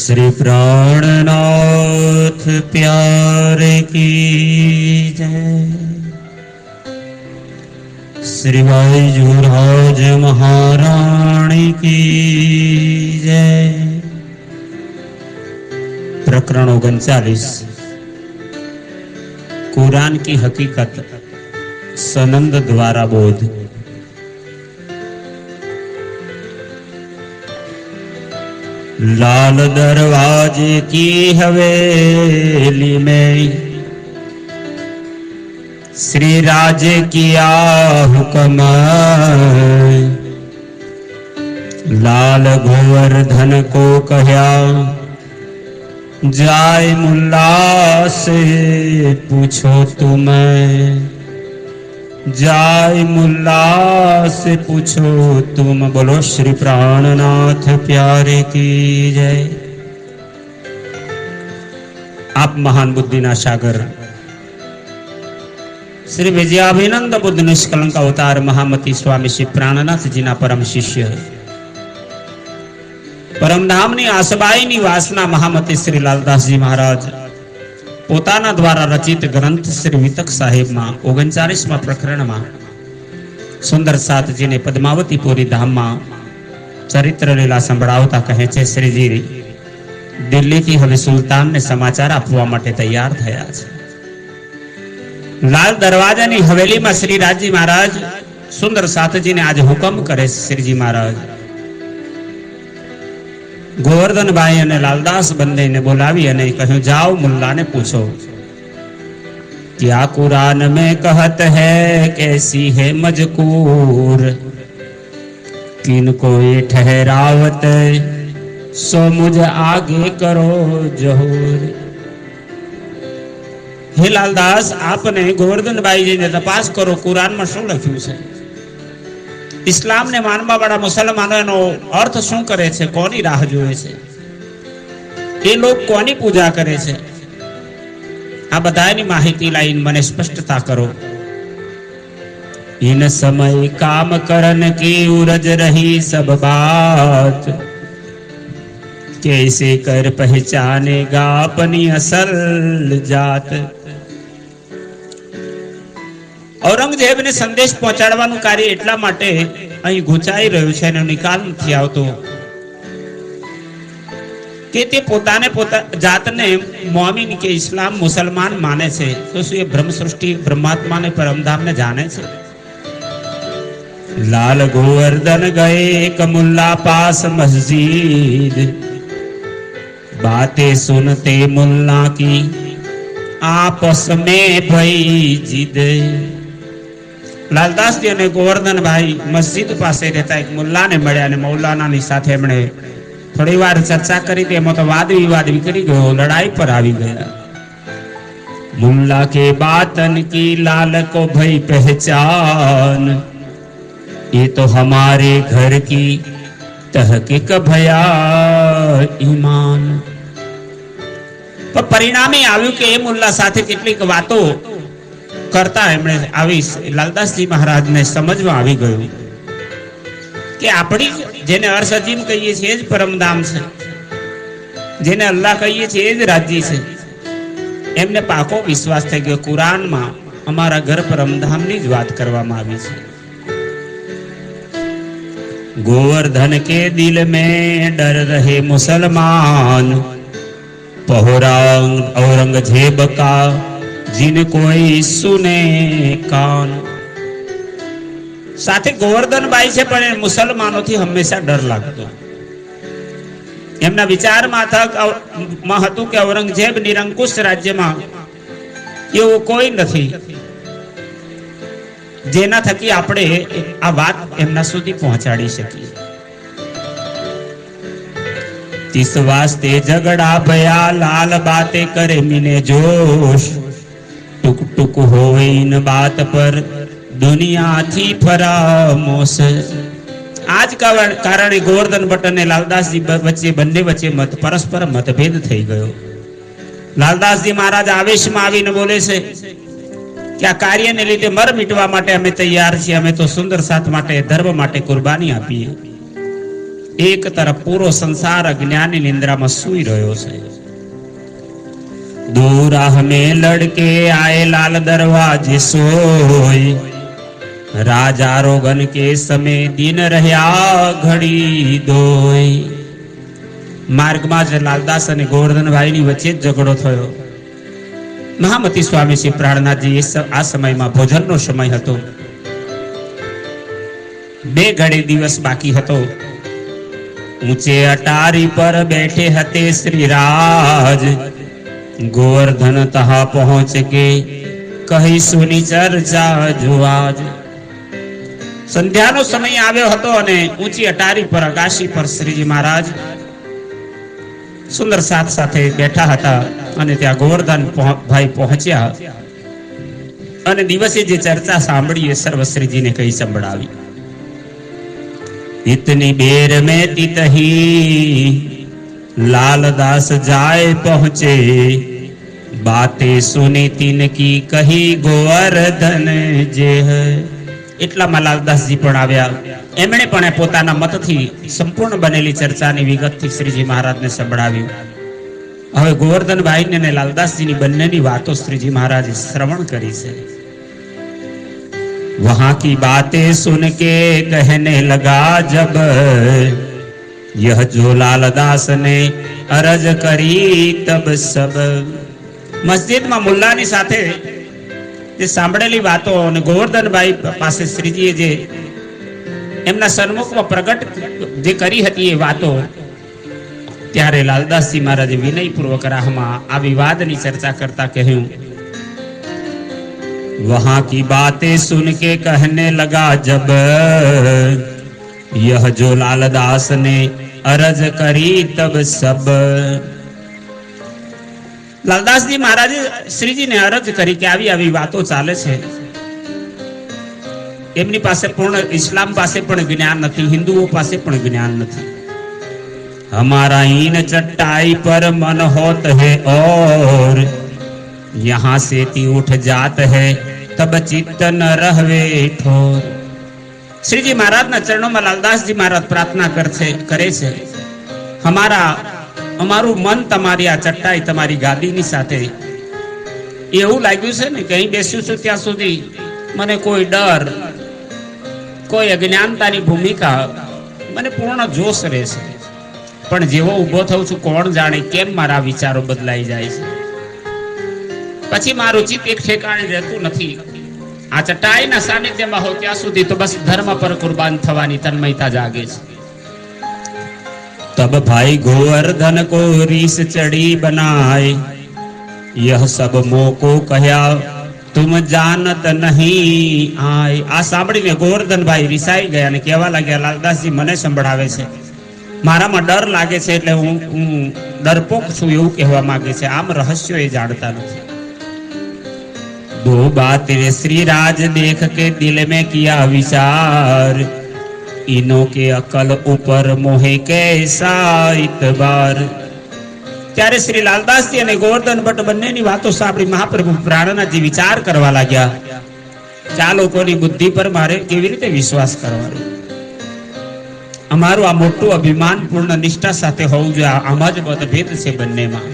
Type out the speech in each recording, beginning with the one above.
श्री प्राणनाथ प्यारे की जय। श्री बाईजूराज महाराणी की जय। प्रकरण 39 कुरान की हकीकत सनंद द्वारा बोध। लाल दरवाजे की हवेली में श्री राजे किया हुक्म, लाल गोवर्धन को कहा जाय मुल्ला से पूछो तुम्हें, जाय मुल्ला से पूछो तुम। बोलो श्री प्राणनाथ प्यारे की जय। आप महान बुद्धि ना सागर श्री विजयाभिनंद बुद्ध निष्कलंक अवतार महामती स्वामी श्री प्राणनाथ जी ना परम शिष्य परम धामनी आसबाईनी वासना महामती श्री लालदास जी महाराज પોતાના દ્વારા રચિત ગ્રંથ શ્રી વિતક સાહેબમાં 39મા પ્રકરણમાં સુંદર સાતજીને પદ્માવતીપુરી ધામમાં ચરિત્ર લીલા સંભળાવતા કહે છે, શ્રીજી દિલ્હીથી હવે સુલતાનને સમાચાર આપવા માટે તૈયાર થયા છે। લાલ દરવાજાની હવેલીમાં શ્રી રાજજી મહારાજ સુંદર સાતજીને આજે હુકમ કરે છે। શ્રીજી મહારાજ गोवर्धन भाई અને लालदास बंदे ने बोलावी અને કહ્યું जाओ मुल्ला ने पूछो क्या कुरान में कहत है कैसी है मजकूर, किन कोई ठहरावत सो मुझ आगे करो जहूर। हे लालदास आपने गोवर्धन भाई जी ने तपास करो कुरान में શું લખ્યું છે, इस्लाम ने मानवा वाला मुसलमानों अर्थ शू करे छे, कोनी राह जोए छे, ये लोग कोनी पूजा करे छे, आ बधानी माहिती लाइन मने स्पष्टता करो। इन समय काम करन की उरज रही सब बात, कैसे कर पहचानेगा अपनी असल जात। औरंगजेब ने संदेश पहोंचाडवानुं कार्य એટલા માટે અહીં ગુંચાઈ રહ્યું છે અને નિકાલ નથી આવતો કે તે પોતાને જાતને મોમિન કે ઇસ્લામ મુસલમાન માને છે, તો શું એ બ્રહ્મ સૃષ્ટિ બ્રહ્માત્માને પરમધામને જાણે છે? लाल गोवर्धन गए एक मुल्ला पास मस्जिद, बातें सुनते मुल्ला की आपस में भई जिद। लालदास जी ने गोवर्धन भाई मस्जिद पासे रहता एक मुल्ला ने મળ્યા અને મૌલાનાની સાથે એમણે થોડી વાર ચર્ચા કરી, તેમાં તો વાદ વિવાદ વિકળી ગયો, લડાઈ પર આવી ગયા। मुल्ला के बातन की लाल को भई पहचान, ये तो हमारे घर की तहकीक भया ईमान। पर परिणामे આવ્યું કે એ મુલ્લા સાથે કેટલીક વાતો करता एमणे आवी लालदास जी महाराज ने समझवा आवी गयो कि आपणी जेने अर्श अजीम कहीए छे ज परमधाम छे, जेने अल्लाह कहीए छे ज राज्य छे। एमने पाको विश्वास थई गयो कुरान में अमारा घर परमधामनी ज वात करवामां आवी छे। गोवर्धन के दिल में डर रहे मुसलमान, पहोरांग औरंगजेब का जिन कोई सुने कान। साथे गोवर्धन भाई छे पण मुसलमानों थी हमेशा डर लागतो। एमना विचार में हतुं के औरंगजेब निरंकुश राज्य में एवो कोई नथी जेना थकी आपणे आ वात एमना सुधी पहोंचाडी शकीए। तिस वास्ते झगड़ा भया लाल बातें करे मिने जोश, टुक टुक होवे इन बात पर दुनिया थी फरामोश। आज का कारणे गोवर्धन भट्ट ने लालदास जी वच्चे बंने वच्चे मत परस्पर मतभेद थई गयो। लालदास जी महाराज आवेश में आवीने बोले छे कि आ कार्य ने लीधे मर मीटवा माटे अमे तैयार छीए, अमे तो सुंदर साथ माटे धर्म माटे कुर्बानी आपीए। એક તરફ પૂરો સંસાર અજ્ઞાની નિંદ્રામાં સૂઈ રહ્યો છે. दूर हमें लड़के आए लाल दरवाजे सोई, राजा रोगन के समय दिन રહ્યા ઘડી દોય. માર્ગમાં જ લાલદાસ અને ગોવર્ધનભાઈની વચ્ચે જ ઝઘડો થયો. મહામતી સ્વામી શ્રી પ્રાણનાથજી આ સમયમાં ભોજનનો સમય હતો. 2 ઘડી દિવસ બાકી હતો. ઊંચે અટારી પર બેઠે હતે શ્રી રાજ, गोवर्धन तहा पहुंच के कही सुनी चर्चा जुआज. संध्यानो समय આવ્યો હતો અને ઊંચી અટારી પર અગાશી પર શ્રીજી મહારાજ સુંદર સાથ સાથે બેઠા હતા અને ત્યાં ગોવર્ધન ભાઈ પહોંચ્યા અને દિવસે જે ચર્ચા સાંભળી એ સર્વ શ્રીજીને કહી સંભળાવી. इतनी देर में तितही लालदास जाए पहुंचे, बातें सुनी तिनकी कही गोवर्धन जे है. એટલામાં લાલદાસજી પણ આવ્યા. એમણે પણ પોતાના મતથી સંપૂર્ણ બનેલી ચર્ચાની વિગતથી શ્રીજી મહારાજને સંભળાવ્યું. હવે ગોવર્ધનભાઈને અને લાલદાસજીની બંનેની વાતો શ્રીજી મહારાજે શ્રવણ કરી છે. वहां की बातें सुन के कहने लगा जब, यह जो लालदास ने अरज કરી તબ સબ. મસ્જિદમાં મુલ્લાની સાથે જે સાંભળેલી વાતો અને ગોવર્ધનભાઈ પાસે શ્રીજીએ જે એમના સન્મુખમાં પ્રગટ જે કરી હતી એ વાતો, ત્યારે લાલદાસજી મહારાજે વિનયપૂર્વક રાહમાં આ વિવાદની ચર્ચા કરતા કહ્યું, वहां की बातें सुन के कहने लगा जब, यह जो लालदास ने अरज કરી तब सब. લાલદાસજી મહારાજે શ્રીજીને અરજ કરી કે આવી આવી વાતો ચાલે છે. એમની પાસે પૂર્ણ ઇસ્લામ પાસે પણ જ્ઞાન નથી, હિન્દુઓ પાસે પણ જ્ઞાન નથી. हमारा इन चट्टाई पर मन होत है और यहाँ से ती उठ जात है तब चित्त न रहवे ठोर. श्रीजी महाराजના ચરણોમાં લાલદાસજી મહારાજ પ્રાર્થના કરે છે, અમારું મન તમારી આ ચટ્ટાઈ તમારી ગાદીની સાથે. એવું લાગ્યું છે ને કે અહીં બેસ્યું છું ત્યાં સુધી મને કોઈ ડર, કોઈ અજ્ઞાનતાની ભૂમિકા, મને પૂર્ણ જોશ રહે છે. પણ જેવો ઊભો થઉં છું કોણ જાણે કેમ મારા વિચારો બદલાઈ જાય છે. પછી મારું ચિત્ત એક ઠેકાણે રહેતું નથી. આ ચટાઈના સાનિધ્યમાં હો ત્યાં સુધી તો બસ ધર્મ પર કુરબાન થવાની તન્મયતા જાગે છે. તબ ભાઈ ગોવર્ધન કો રીસ ચડી બનાય, યહ સબ મોકો કહ્યા તુમ જાનત નહીં આય. આ સાંભળીને ગોવર્ધનભાઈ રિસાઈ ગયા અને કહેવા લાગ્યા, લાલદાસજી મને સંભળાવે છે, મારામાં ડર લાગે છે એટલે હું ડરપોક છું એવું કહેવા માંગે છે. આમ રહસ્યો એ જાણતા નથી. दो बातें श्री राज देख के दिल में किया विचार, इनो के अकल ऊपर मोहे कैसा इतबार. ત્યારે શ્રી લાલદાસજી અને ગોવર્ધન ભટ્ટ બંનેની વાતો સાંભળી મહાપ્રભુ પ્રાણનાથજી વિચાર કરવા લાગ્યા કે આ લોકોની બુદ્ધિ પર મારે કેવી રીતે વિશ્વાસ કરવાનો. અમારું આ મોટું અભિમાન પૂર્ણ નિષ્ઠા સાથે હોવું જોઈએ. આમાં જ મતભેદ છે બંનેમાં.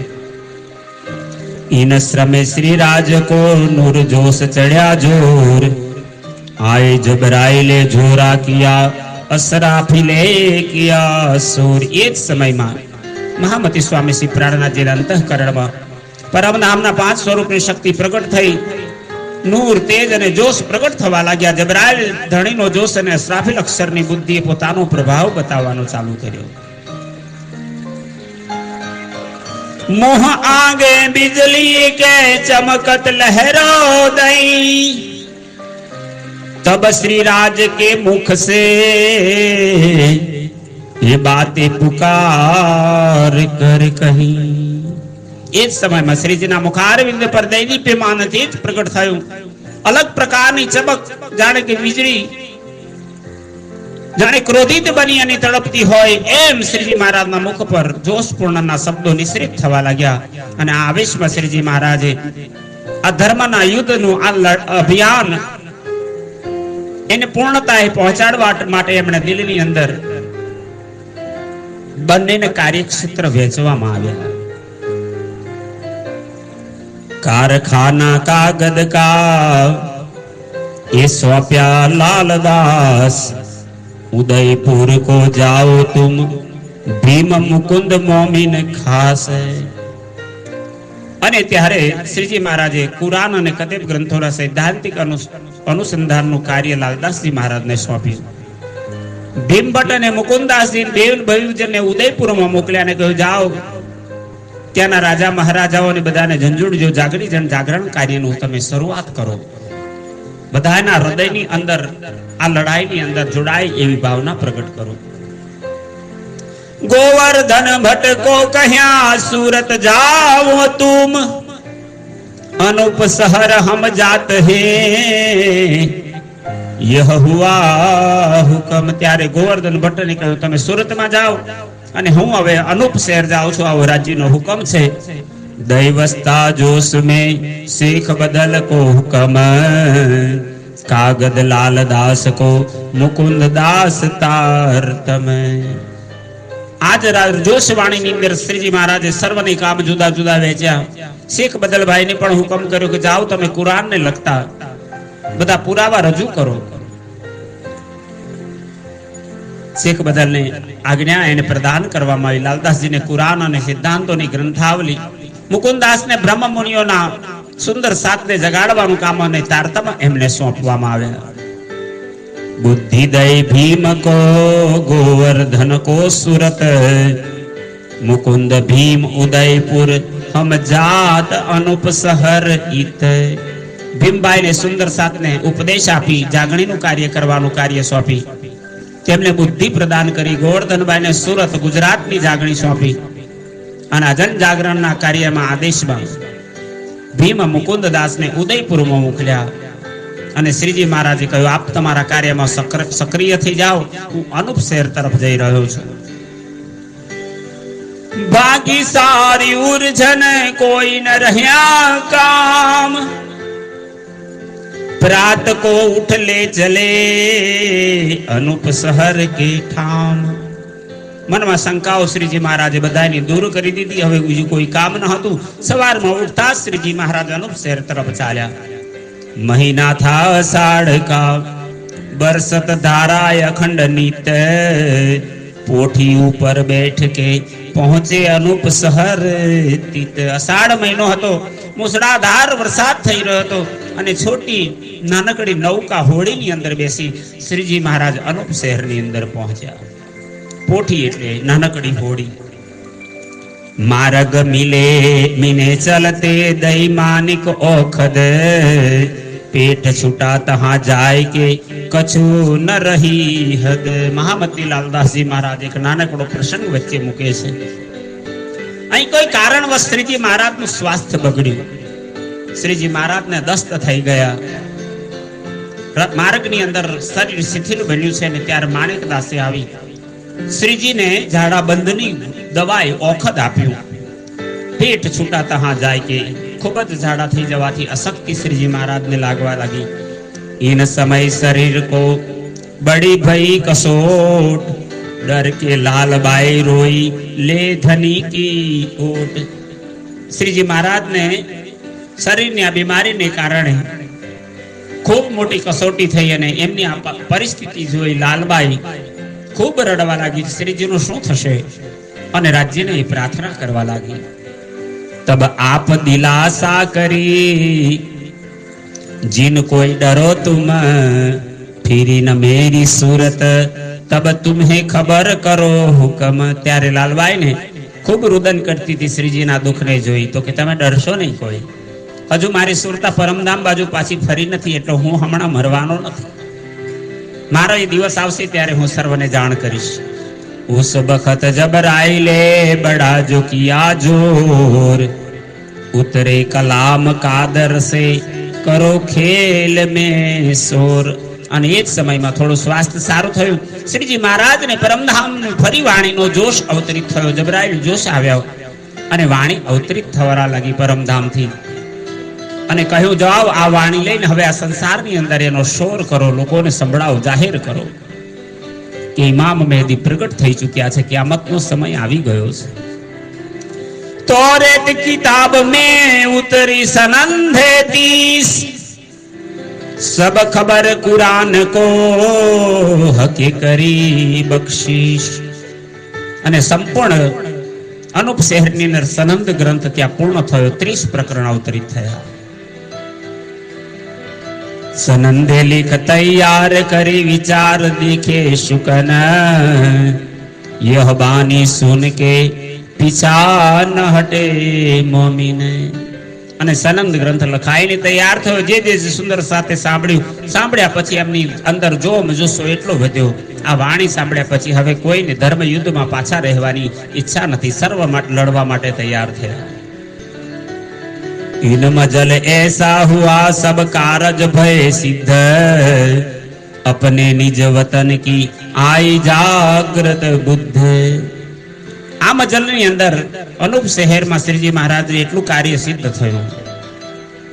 इन श्रमे श्री राज को नूर जोश चढ़ा जोर, आए जबराइले जोरा किया असराफिले किया सूर. એ જ સમયમાં મહામતી સ્વામી શ્રી પ્રાણનાથજીના અંતઃકરણમાં પરમ નામના 5 સ્વરૂપની શક્તિ પ્રગટ થઈ. નૂર, તેજ અને જોશ પ્રગટ થવા લાગ્યા. જબરાઇલ ધણીનો જોશ અને અસરાફિલ અક્ષરની બુદ્ધિએ પોતાનો પ્રભાવ બતાવવાનો ચાલુ કર્યો. मोह आगे बिजली के चमकत लहरो दई, तब श्री राज के मुख से ये बातें पुकार कर कही. એ જ સમયમાં શ્રીજીના મુખારવિંદ પર દૈદીપ્યમાન તેજ પ્રગટ થયું. અલગ પ્રકારની ચમક, જાણે કે વીજળી જાણે ક્રોધિત બની અને તડપતી હોય એમ શ્રીજી મહારાજના મુખ પર જોશપૂર્ણના શબ્દો નિશ્રિત થવા લાગ્યા. અને આ આવેશમાં શ્રીજી મહારાજે આ ધર્મના યુદ્ધનું આ અભિયાન એને પૂર્ણતાએ પહોંચાડવા માટે એમણે દિલની અંદર બંનેને કાર્યક્ષેત્ર વહેંચવામાં આવ્યા. કારખાના કાગદ કા એ સોંપ્યા લાલદાસ, ઉદયપુર કો જાઓ તુમ ભીમ મુકુંદ મોમીન ખાસ. અને ત્યારે શ્રીજી મહારાજે કુરાન અને કતેબ ગ્રંથોના સૈદ્ધાંતિક અનુસંધાનનું કાર્ય લાલદાસજી મહારાજને સોંપ્યું. ભીમભટ્ટ અને મુકુંદાસજી ભવિજનને ઉદયપુરમાં મોકલ્યા અને કહ્યું, જાઓ ત્યાંના રાજા મહારાજાઓને બધાને ઝંઝુડજો, જાગરી જન જાગરણ કાર્યનું તમે શરૂઆત કરો. બધાના હૃદયની અંદર આ લડાઈની અંદર જોડાય એવી ભાવના પ્રગટ કરો. गोवर्धन भट्ट को कह्या सूरत जाओ तुम, अनूप शहर हम जात हैं यह हुआ हुकम. ત્યારે ગોવર્ધન ભટ્ટ ને કહ્યું, તમે સુરતમાં જાઓ અને હું હવે અનૂપ શહેર જાઉં છું, આવો રાજ્યનો હુકમ છે. દૈવસ્તા જોશ में शेख बदल को हुकम, कागद लाल दास को मुकुंद दास तार तम. આજ જોશવાણીની અંદર શ્રીજી મહારાજે સર્વની કામ જુદા જુદા વેચ્યા. શેખ બદલભાઈ ને પણ હુકમ કર્યો કે જાઓ તમે કુરાન ને લખતા બધા પુરાવા રજૂ કરો. શેખ બદલ ને આજ્ઞા એને પ્રદાન કરવામાં આવી. લાલદાસજીને કુરાન અને સિદ્ધાંતોની ગ્રંથાવલી, મુકુંદાસ ને બ્રહ્મ મુનિઓના સુંદર સાતને જગાડવાનું કામ અને તારતમ એમને સોંપવામાં આવ્યા. बुद्धिदय भीम को गोवर्धन को सूरत, मुकुंद भीम उदयपुर हम जात अनूप शहर इत. ભીમભાઈ ને સુંદર સાતને ઉપદેશ આપી જાગણીનું કાર્ય કરવાનું કાર્ય સોંપી. તેમને બુદ્ધિ પ્રદાન કરી. ગોવર્ધનભાઈ ને સુરત ગુજરાતની જાગણી સોંપી અને જન જાગરણના કાર્યમાં આદેશમાં ભીમ મુકુંદ દાસ ને ઉદયપુરમાં મોકલ્યા. અને શ્રીજી મહારાજે કહ્યું, આપ તમારા કાર્યમાં સક્રિય થઈ જાઓ, હું અનુપ શહેર તરફ જઈ રહ્યો છું. બાકી સારી ઉર્જન કોઈ ન રહ્યા કામ, प्रात को उठ ले चले अनूप शहर के ठाम. મનમાં શંકાઓ શ્રીજી મહારાજે બધાની દૂર કરી દીધી. હવે બીજું કોઈ કામ ન હતું. સવારમાં ઉઠતા શ્રીજી મહારાજ અનુપ શહેર તરફ ચાલ્યા. મહિના થા અષાઢ કા બરસત ધારાય અખંડ નીત, પોઠી ઉપર બેઠ કે પહોંચે અનુપ શહર તીત. અષાઢ મહિનો હતો, મુસળાધાર વરસાદ થઈ રહ્યો હતો અને છોટી નાનકડી નૌકા હોડીની અંદર બેસી શ્રીજી મહારાજ અનુપ શહેરની અંદર પહોંચ્યા. પોઠી એટલે નાનકડી હોડી. માર્ગ મિલે મિને ચલતે દઈ માનિક ઓખદ, પેટ છૂટા તહા જાય કે કછું ન રહી હદ. મહામતી લાલદાસજી મહારાજ એક નાનકડો પ્રસંગ વચ્ચે મૂકે છે. અહીં કોઈ કારણવશ શ્રીજી મહારાજનું સ્વાસ્થ્ય બગડ્યું. શ્રીજી મહારાજને દસ્ત થઈ ગયા. માર્ગની અંદર શરીર શિથિલ બન્યું છે ને ત્યારે માણેકદાસે આવી શ્રીજીને ઝાડા બંધની દવાઈ ઓખદ આપ્યું. પેટ છૂટા તહા જાય કે ખૂબ જ ઝાડા થઈ જવાથી અશક્તિ શ્રીજી મહારાજને લાગવા લાગી. इन समय शरीर को बड़ी भई कसोट, डर के लालबाई रोई ले धनी की ओट. श्रीजी महाराज ने શરીરની આ બીમારીને કારણે ખૂબ મોટી કસોટી થઈ અને એમની આ પરિસ્થિતિ જોઈ લાલબાઈ ખૂબ રડવા લાગી. શ્રીજીનું શું થશે? અને રાજ્યને પ્રાર્થના કરવા લાગી. તબ આપ દિલાસા કરી जिन कोई डरो तुम, फिरी न मेरी सूरत तब तुम्हें खबर करो हुकम. ત્યારે લાલબાઈ ને ખૂબ રુદન કરતી હતી શ્રીજીના દુઃખને જોઈ. તો કે તમે ડરશો નહીં કોઈ, હજુ મારી સુરતા પરમધામ બાજુ પાછી ફરી નથી, એટલે હું હમણાં મરવાનો નથી. મારો એ દિવસ આવશે ત્યારે હું સર્વને જાણ કરીશ. ઉસ વખત જબ રાય લે બડા જો કિયા જોર, ઉતરે કલામ કાદર સે કરો ખેલ મેં સોર. અને એ જ સમયમાં થોડું સ્વાસ્થ્ય સારું થયું. શ્રીજી મહારાજને પરમધામ ફરી વાણીનો જોશ અવતરિત થયો. જબરાયેલ જોશ આવ્યો અને વાણી અવતરિત થવા લાગી પરમધામથી. અને કહ્યું, જાઓ આ વાણી લઈને હવે આ સંસારની અંદર એનો શોર કરો, લોકોને સંભળાવો, જાહેર કરો. કે ઇમામ મહેદી પ્રગટ થઈ ચૂક્યા છે, કિયામતનો સમય આવી ગયો છે. तौरेत किताब में उतरी सनंदे 30 सब खबर कुरान को हकी કરી બક્ષિશ. અને સંપૂર્ણ અનુપ શહેરની અંદર સનંદ ગ્રંથ ત્યાં પૂર્ણ થયો. 30 પ્રકરણ અવતરિત થયા. सनंदे लिख तैयार करी विचार दिखे शुकन यह बानी सुन के पीछा न हटे मोमिन. અને સનંદ ગ્રંથ લખાઈને તૈયાર થયો. જે સુંદર સાથે સાંભળ્યા પછી એમની અંદર જોમ જુસ્સો એટલો વધ્યો. આ વાણી સાંભળ્યા પછી હવે કોઈને ધર્મ યુદ્ધમાં પાછા રહેવાની ઈચ્છા નથી. સર્વ માટે લડવા માટે તૈયાર થયા. इन मजल ऐसा हुआ सब कारज भय सिद्ध अपने निज वतन की आई जागृत बुद्ध. આ મજલ ની અંદર અનુપ શહેરમાં શ્રીજી મહારાજ એટલું કાર્ય સિદ્ધ થયું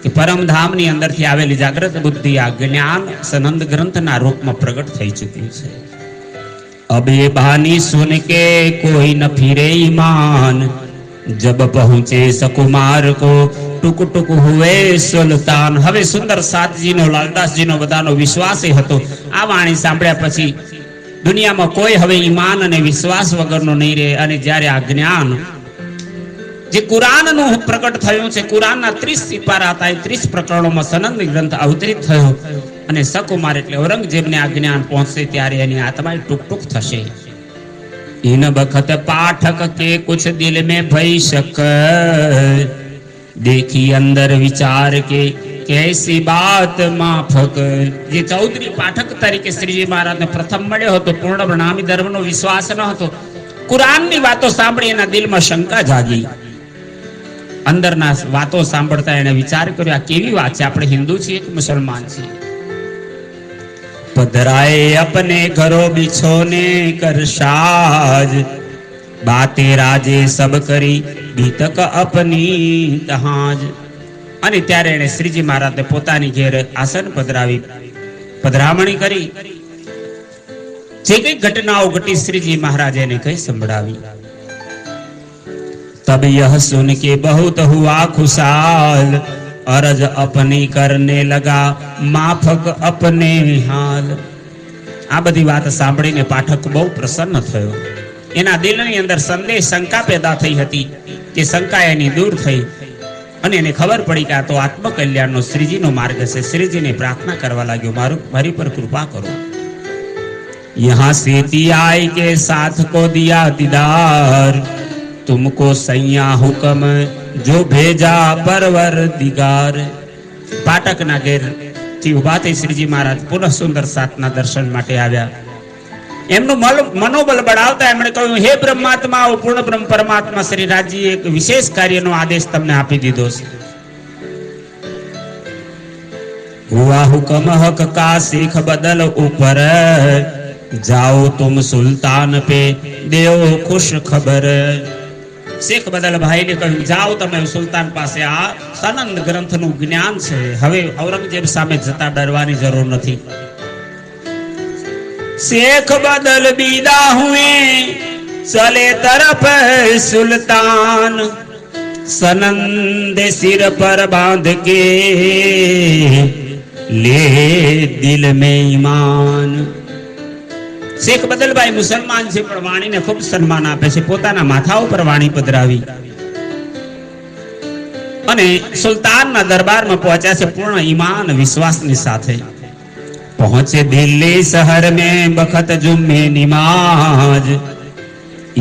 કે પરમધામ ની અંદર થી આવેલી જાગૃત બુદ્ધિ આ જ્ઞાન સનંદ ગ્રંથના રૂપમાં પ્રગટ થઈ ચૂક્યું છે. अब ये बहानी सुन के कोई न फिरे ईमान जब पहुंचे सकुमार को टुक टुक हुए सुल्तान. હવે સુંદર સાતજીનો લાલદાસજીનો બધાનો વિશ્વાસ હતો. આ વાણી સાંભળ્યા પછી દુનિયામાં કોઈ હવે ઈમાન અને વિશ્વાસ વગરનો નહીં રહે. અને જ્યારે આ જ્ઞાન જે કુરાનનું પ્રગટ થયું છે, કુરાનના 30 સિપારા હતા, 30 પ્રકરણોમાં સનંદ ગ્રંથ અવતરિત થયો. અને સકુમાર એટલે ઔરંગઝેબને આ જ્ઞાન પહોંચશે ત્યારે એની આત્મા ટુક ટુક થશે. इन बखत पाठक के कुछ दिल में भय शक देखी अंदर विचार के कैसी बात माफक. જે ચૌધરી પાઠક તરીકે શ્રીજી મહારાજને પ્રથમ મળ્યો હતો, પૂર્ણ પ્રણામી ધર્મનો વિશ્વાસ ન હતો. કુરાનની વાતો સાંભળી એના દિલમાં શંકા જાગી. અંદરના વાતો સાંભળતા એને વિચાર કર્યો, આ કેવી વાત છે? આપણે હિન્દુ છીએ કે મુસલમાન છીએ? पधराए अपने घरों बिछोने कर साज बातें राजे सब करी बीतक अपनी तहाज. અને ત્યારે એને શ્રીજી મહારાજને પોતાની ઘેર આસન પધરામણી કરી. જે કઈ ઘટનાઓ ઘટી શ્રીજી મહારાજ એને કઈ સંભળાવી. तब यह सुन के बहुत हुआ खुशाल अरज अपनी करने लगा माफक अपने हाल. આ બધી વાત સાંભળીને પાઠક બહુ પ્રસન્ન થયો. એના દિલની અંદર સંદેહ શંકા પેદા થઈ હતી કે શંકા એની દૂર થઈ અને એને ખબર પડી કે આ તો આત્મકલ્યાણનો શ્રીજીનો માર્ગ છે. શ્રીજીને પ્રાર્થના કરવા લાગ્યો, મારી પર કૃપા કરો. यहाँ सेती आई के साथ को दिया दीदार तुमको सैया हुक्म जो भेजा परवर दिगार. પાટકના ઘેર થી ઉભા થઈ શ્રીજી મહારાજ પુનઃ સુંદર સાતના દર્શન માટે આવ્યા. એમનું મનોબળ બળાવતા એમણે કહ્યું, હે બ્રહ્માત્મા, પૂર્ણ બ્રહ્મ પરમાત્મા શ્રી રાજજી એક વિશેષ કાર્યનો આદેશ તમને આપી દીધો છે. હુઆ હુકમ હક કા શેખ બદલ ઉપર જાઓ તુમ સુલ્તાન પે દેવો ખુશ ખબર. શેખ બદલ ભાઈને કહ્યું, જાઓ તમે સુલતાન પાસે, આ સનંદ ગ્રંથનું જ્ઞાન છે. હવે ઔરંગઝેબ સામે જતા ડરવાની જરૂર નથી. શેખ બદલ બીદા હુએ ચલે તરફ સુલતાન સનંદ સિર પર બાંધ કે લે દિલ में ईमान. શેખ બદલભાઈ મુસલમાન છે પણ વાણીને ખૂબ સન્માન આપે છે. પોતાના માથા ઉપર વાણી પધરાવી અને સુલતાનના દરબારમાં પહોંચ્યા છે પૂર્ણ ઈમાન વિશ્વાસની સાથે. પહોંચે દિલ્હી શહેર में बखत जुम्मे निमाज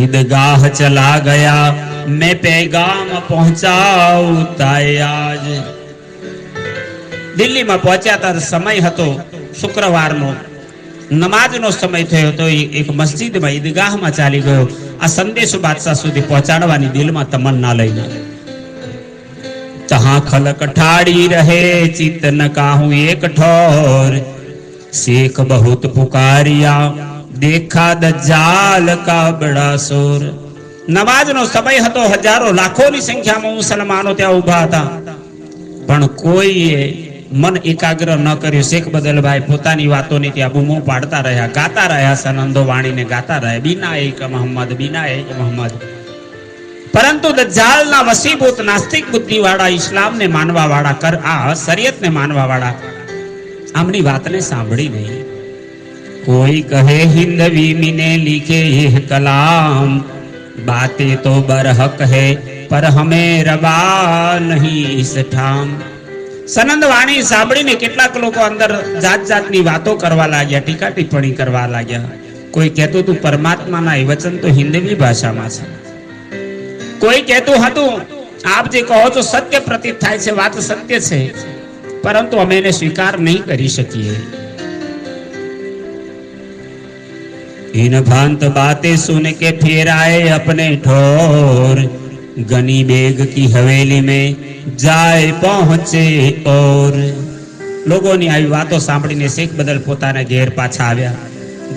ईदगाह चला गया मैं पैगाम पहुंचाऊं आज. દિલ્હીમાં પહોંચ્યા ત્યારે સમય હતો શુક્રવારનો, નમાજનો સમય થયો તો એક મસ્જિદમાં ઈદગાહમાં ચાલી ગયો. આ સંદેશો બાદશાહ સુધી પહોંચાડવાની દિલમાં તમન્ના લઈને. તહાં ખલક ઠાડી રહે ચિત્ત ન કાહું એક ઠોર શેખ બહુત પુકારિયા દેખા દજ્જાલ કા બડા શોર. નમાજનો સમય હતો, હજારો લાખોની સંખ્યામાં મુસલમાનો ત્યાં ઉભા હતા, પણ કોઈએ મન એકાગ્ર ન કર્યું. શેખ બદલભાઈ પોતાની વાતોની ત્યાં બૂમો પાડતા રહ્યા, ગાતા રહ્યા, સનંદો વાણીને ગાતા રહ્યા, બીના એક મોહમ્મદ, બીના એક મોહમ્મદ. પરંતુ દજ્જાલના વસીભૂત નાસ્તિક બુદ્ધિવાળા, ઇસ્લામને માનવાવાળા, આ શરીયતને માનવાવાળા આમની વાતને સાંભળી નહીં. કોઈ કહે હિન્દવી મીને લીખે યહ કલામ, બાતે તો બરહક હે પર હમે રબા નહીં ઇસ ઠામ. સનંદ વાણી સાંભળીને કેટલાક લોકો અંદર જાત જાતની વાતો કરવા લાગ્યા, ટીકા ટિપ્પણી કરવા લાગ્યા. કોઈ કહેતું હતું પરમાત્માના એ વચન તો હિન્દવી ભાષામાં છે. કોઈ કહેતું હતું આપ જે કહો છો સત્ય પ્રતીત થાય છે, વાત સત્ય છે, પરંતુ અમે એને સ્વીકાર નહીં કરી શકીએ. इन भांत बातें सुन के फिर आए अपने ठोर, गनी बेग की हवेली में जाए पहुंचे और. લોકોની આવી વાતો સાંભળીને શેખ બદલ પોતાના ઘેર પાછા આવ્યા.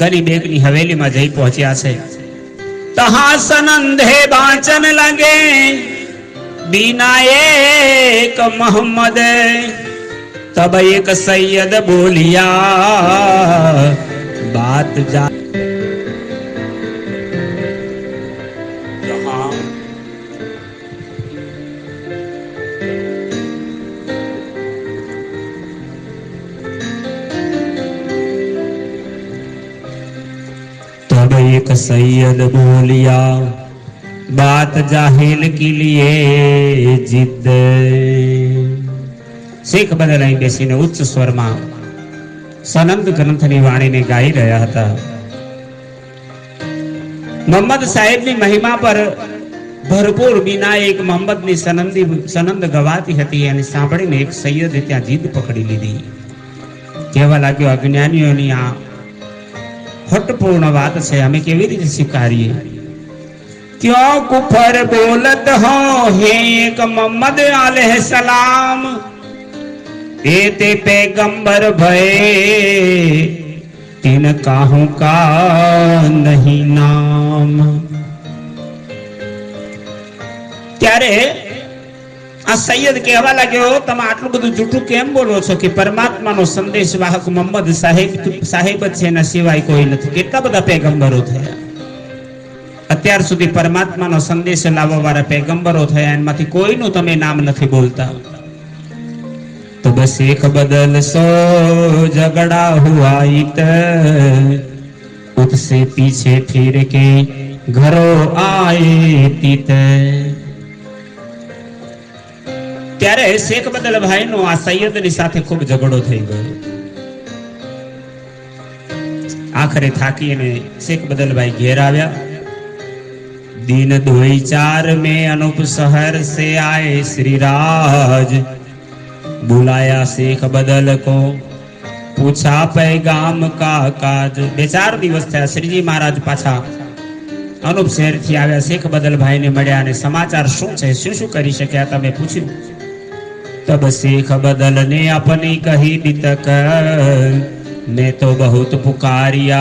ગની બેગની હવેલીમાં જઈ પહોંચ્યા છે. તહા સનંદે વાંચન લગે બીના એક મોહમ્મદ, તબ એક સૈયદ બોલિયા બાત જા. तब एक सैयद बोलिया बात जाहिल की लिए जिद. શેખ બદલ અહીં બેસીને ઉચ્ચ સ્વરમાં સનંદ ગ્રંથની વાણીને ગાઈ રહ્યા હતા. મોહમ્મદ સાહેબની મહિમા પર ભરપૂર બીના એક મોહમ્મદની સનંદ ગવાતી હતી અને સાંભળીને એક સૈયદે ત્યાં જીદ પકડી લીધી. કહેવા લાગ્યો અજ્ઞાનીઓની આ હટપૂર્ણ વાત છે, અમે કેવી રીતે સ્વીકારીએ? ક્યો કુફર બોલત હો હે એક મોહમ્મદ अलैहि सलाम, એ તે पैगंबर ભય તિન કાહું કા નહીં નામ. ત્યારે આ સૈયદ કહેવા લાગ્યો તમે આટલું બધું જૂઠું કેમ બોલો છો કે પરમાત્માનો સંદેશ વાહક મોહમ્મદ સાહેબ જ છે, એના સિવાય કોઈ નથી. કેટલા બધા પેગંબરો થયા, અત્યાર સુધી પરમાત્માનો સંદેશ લાવવા વાળા પેગંબરો થયા, એમાંથી કોઈનું તમે નામ નથી બોલતા. તો બસ એક બદલ સો ઝગડા હુઆ ઈત, ઉસસે પીછે ફિર કે ઘરો આયે તીત. ત્યારે શેખ બદલભાઈ નો આ સૈયદની સાથે ખૂબ ઝઘડો થઈ ગયો. આખરે થાકીને શેખ બદલભાઈ ઘેર આવ્યા. दिन 2-4 में अनूप शहर से आए श्री राज, बुलाया शेख बदल को पूछा पैगाम का काज. 2-4 દિવસ થયા શ્રીજી મહારાજ પાછા અનુપ શહેર થી આવ્યા. શેખ બદલભાઈ ને મળ્યા અને સમાચાર શું છે, શું શું કરી શક્યા તમે પૂછ્યું. तब शेख बदल ने अपनी कही बितक, मैं तो बहुत पुकारिया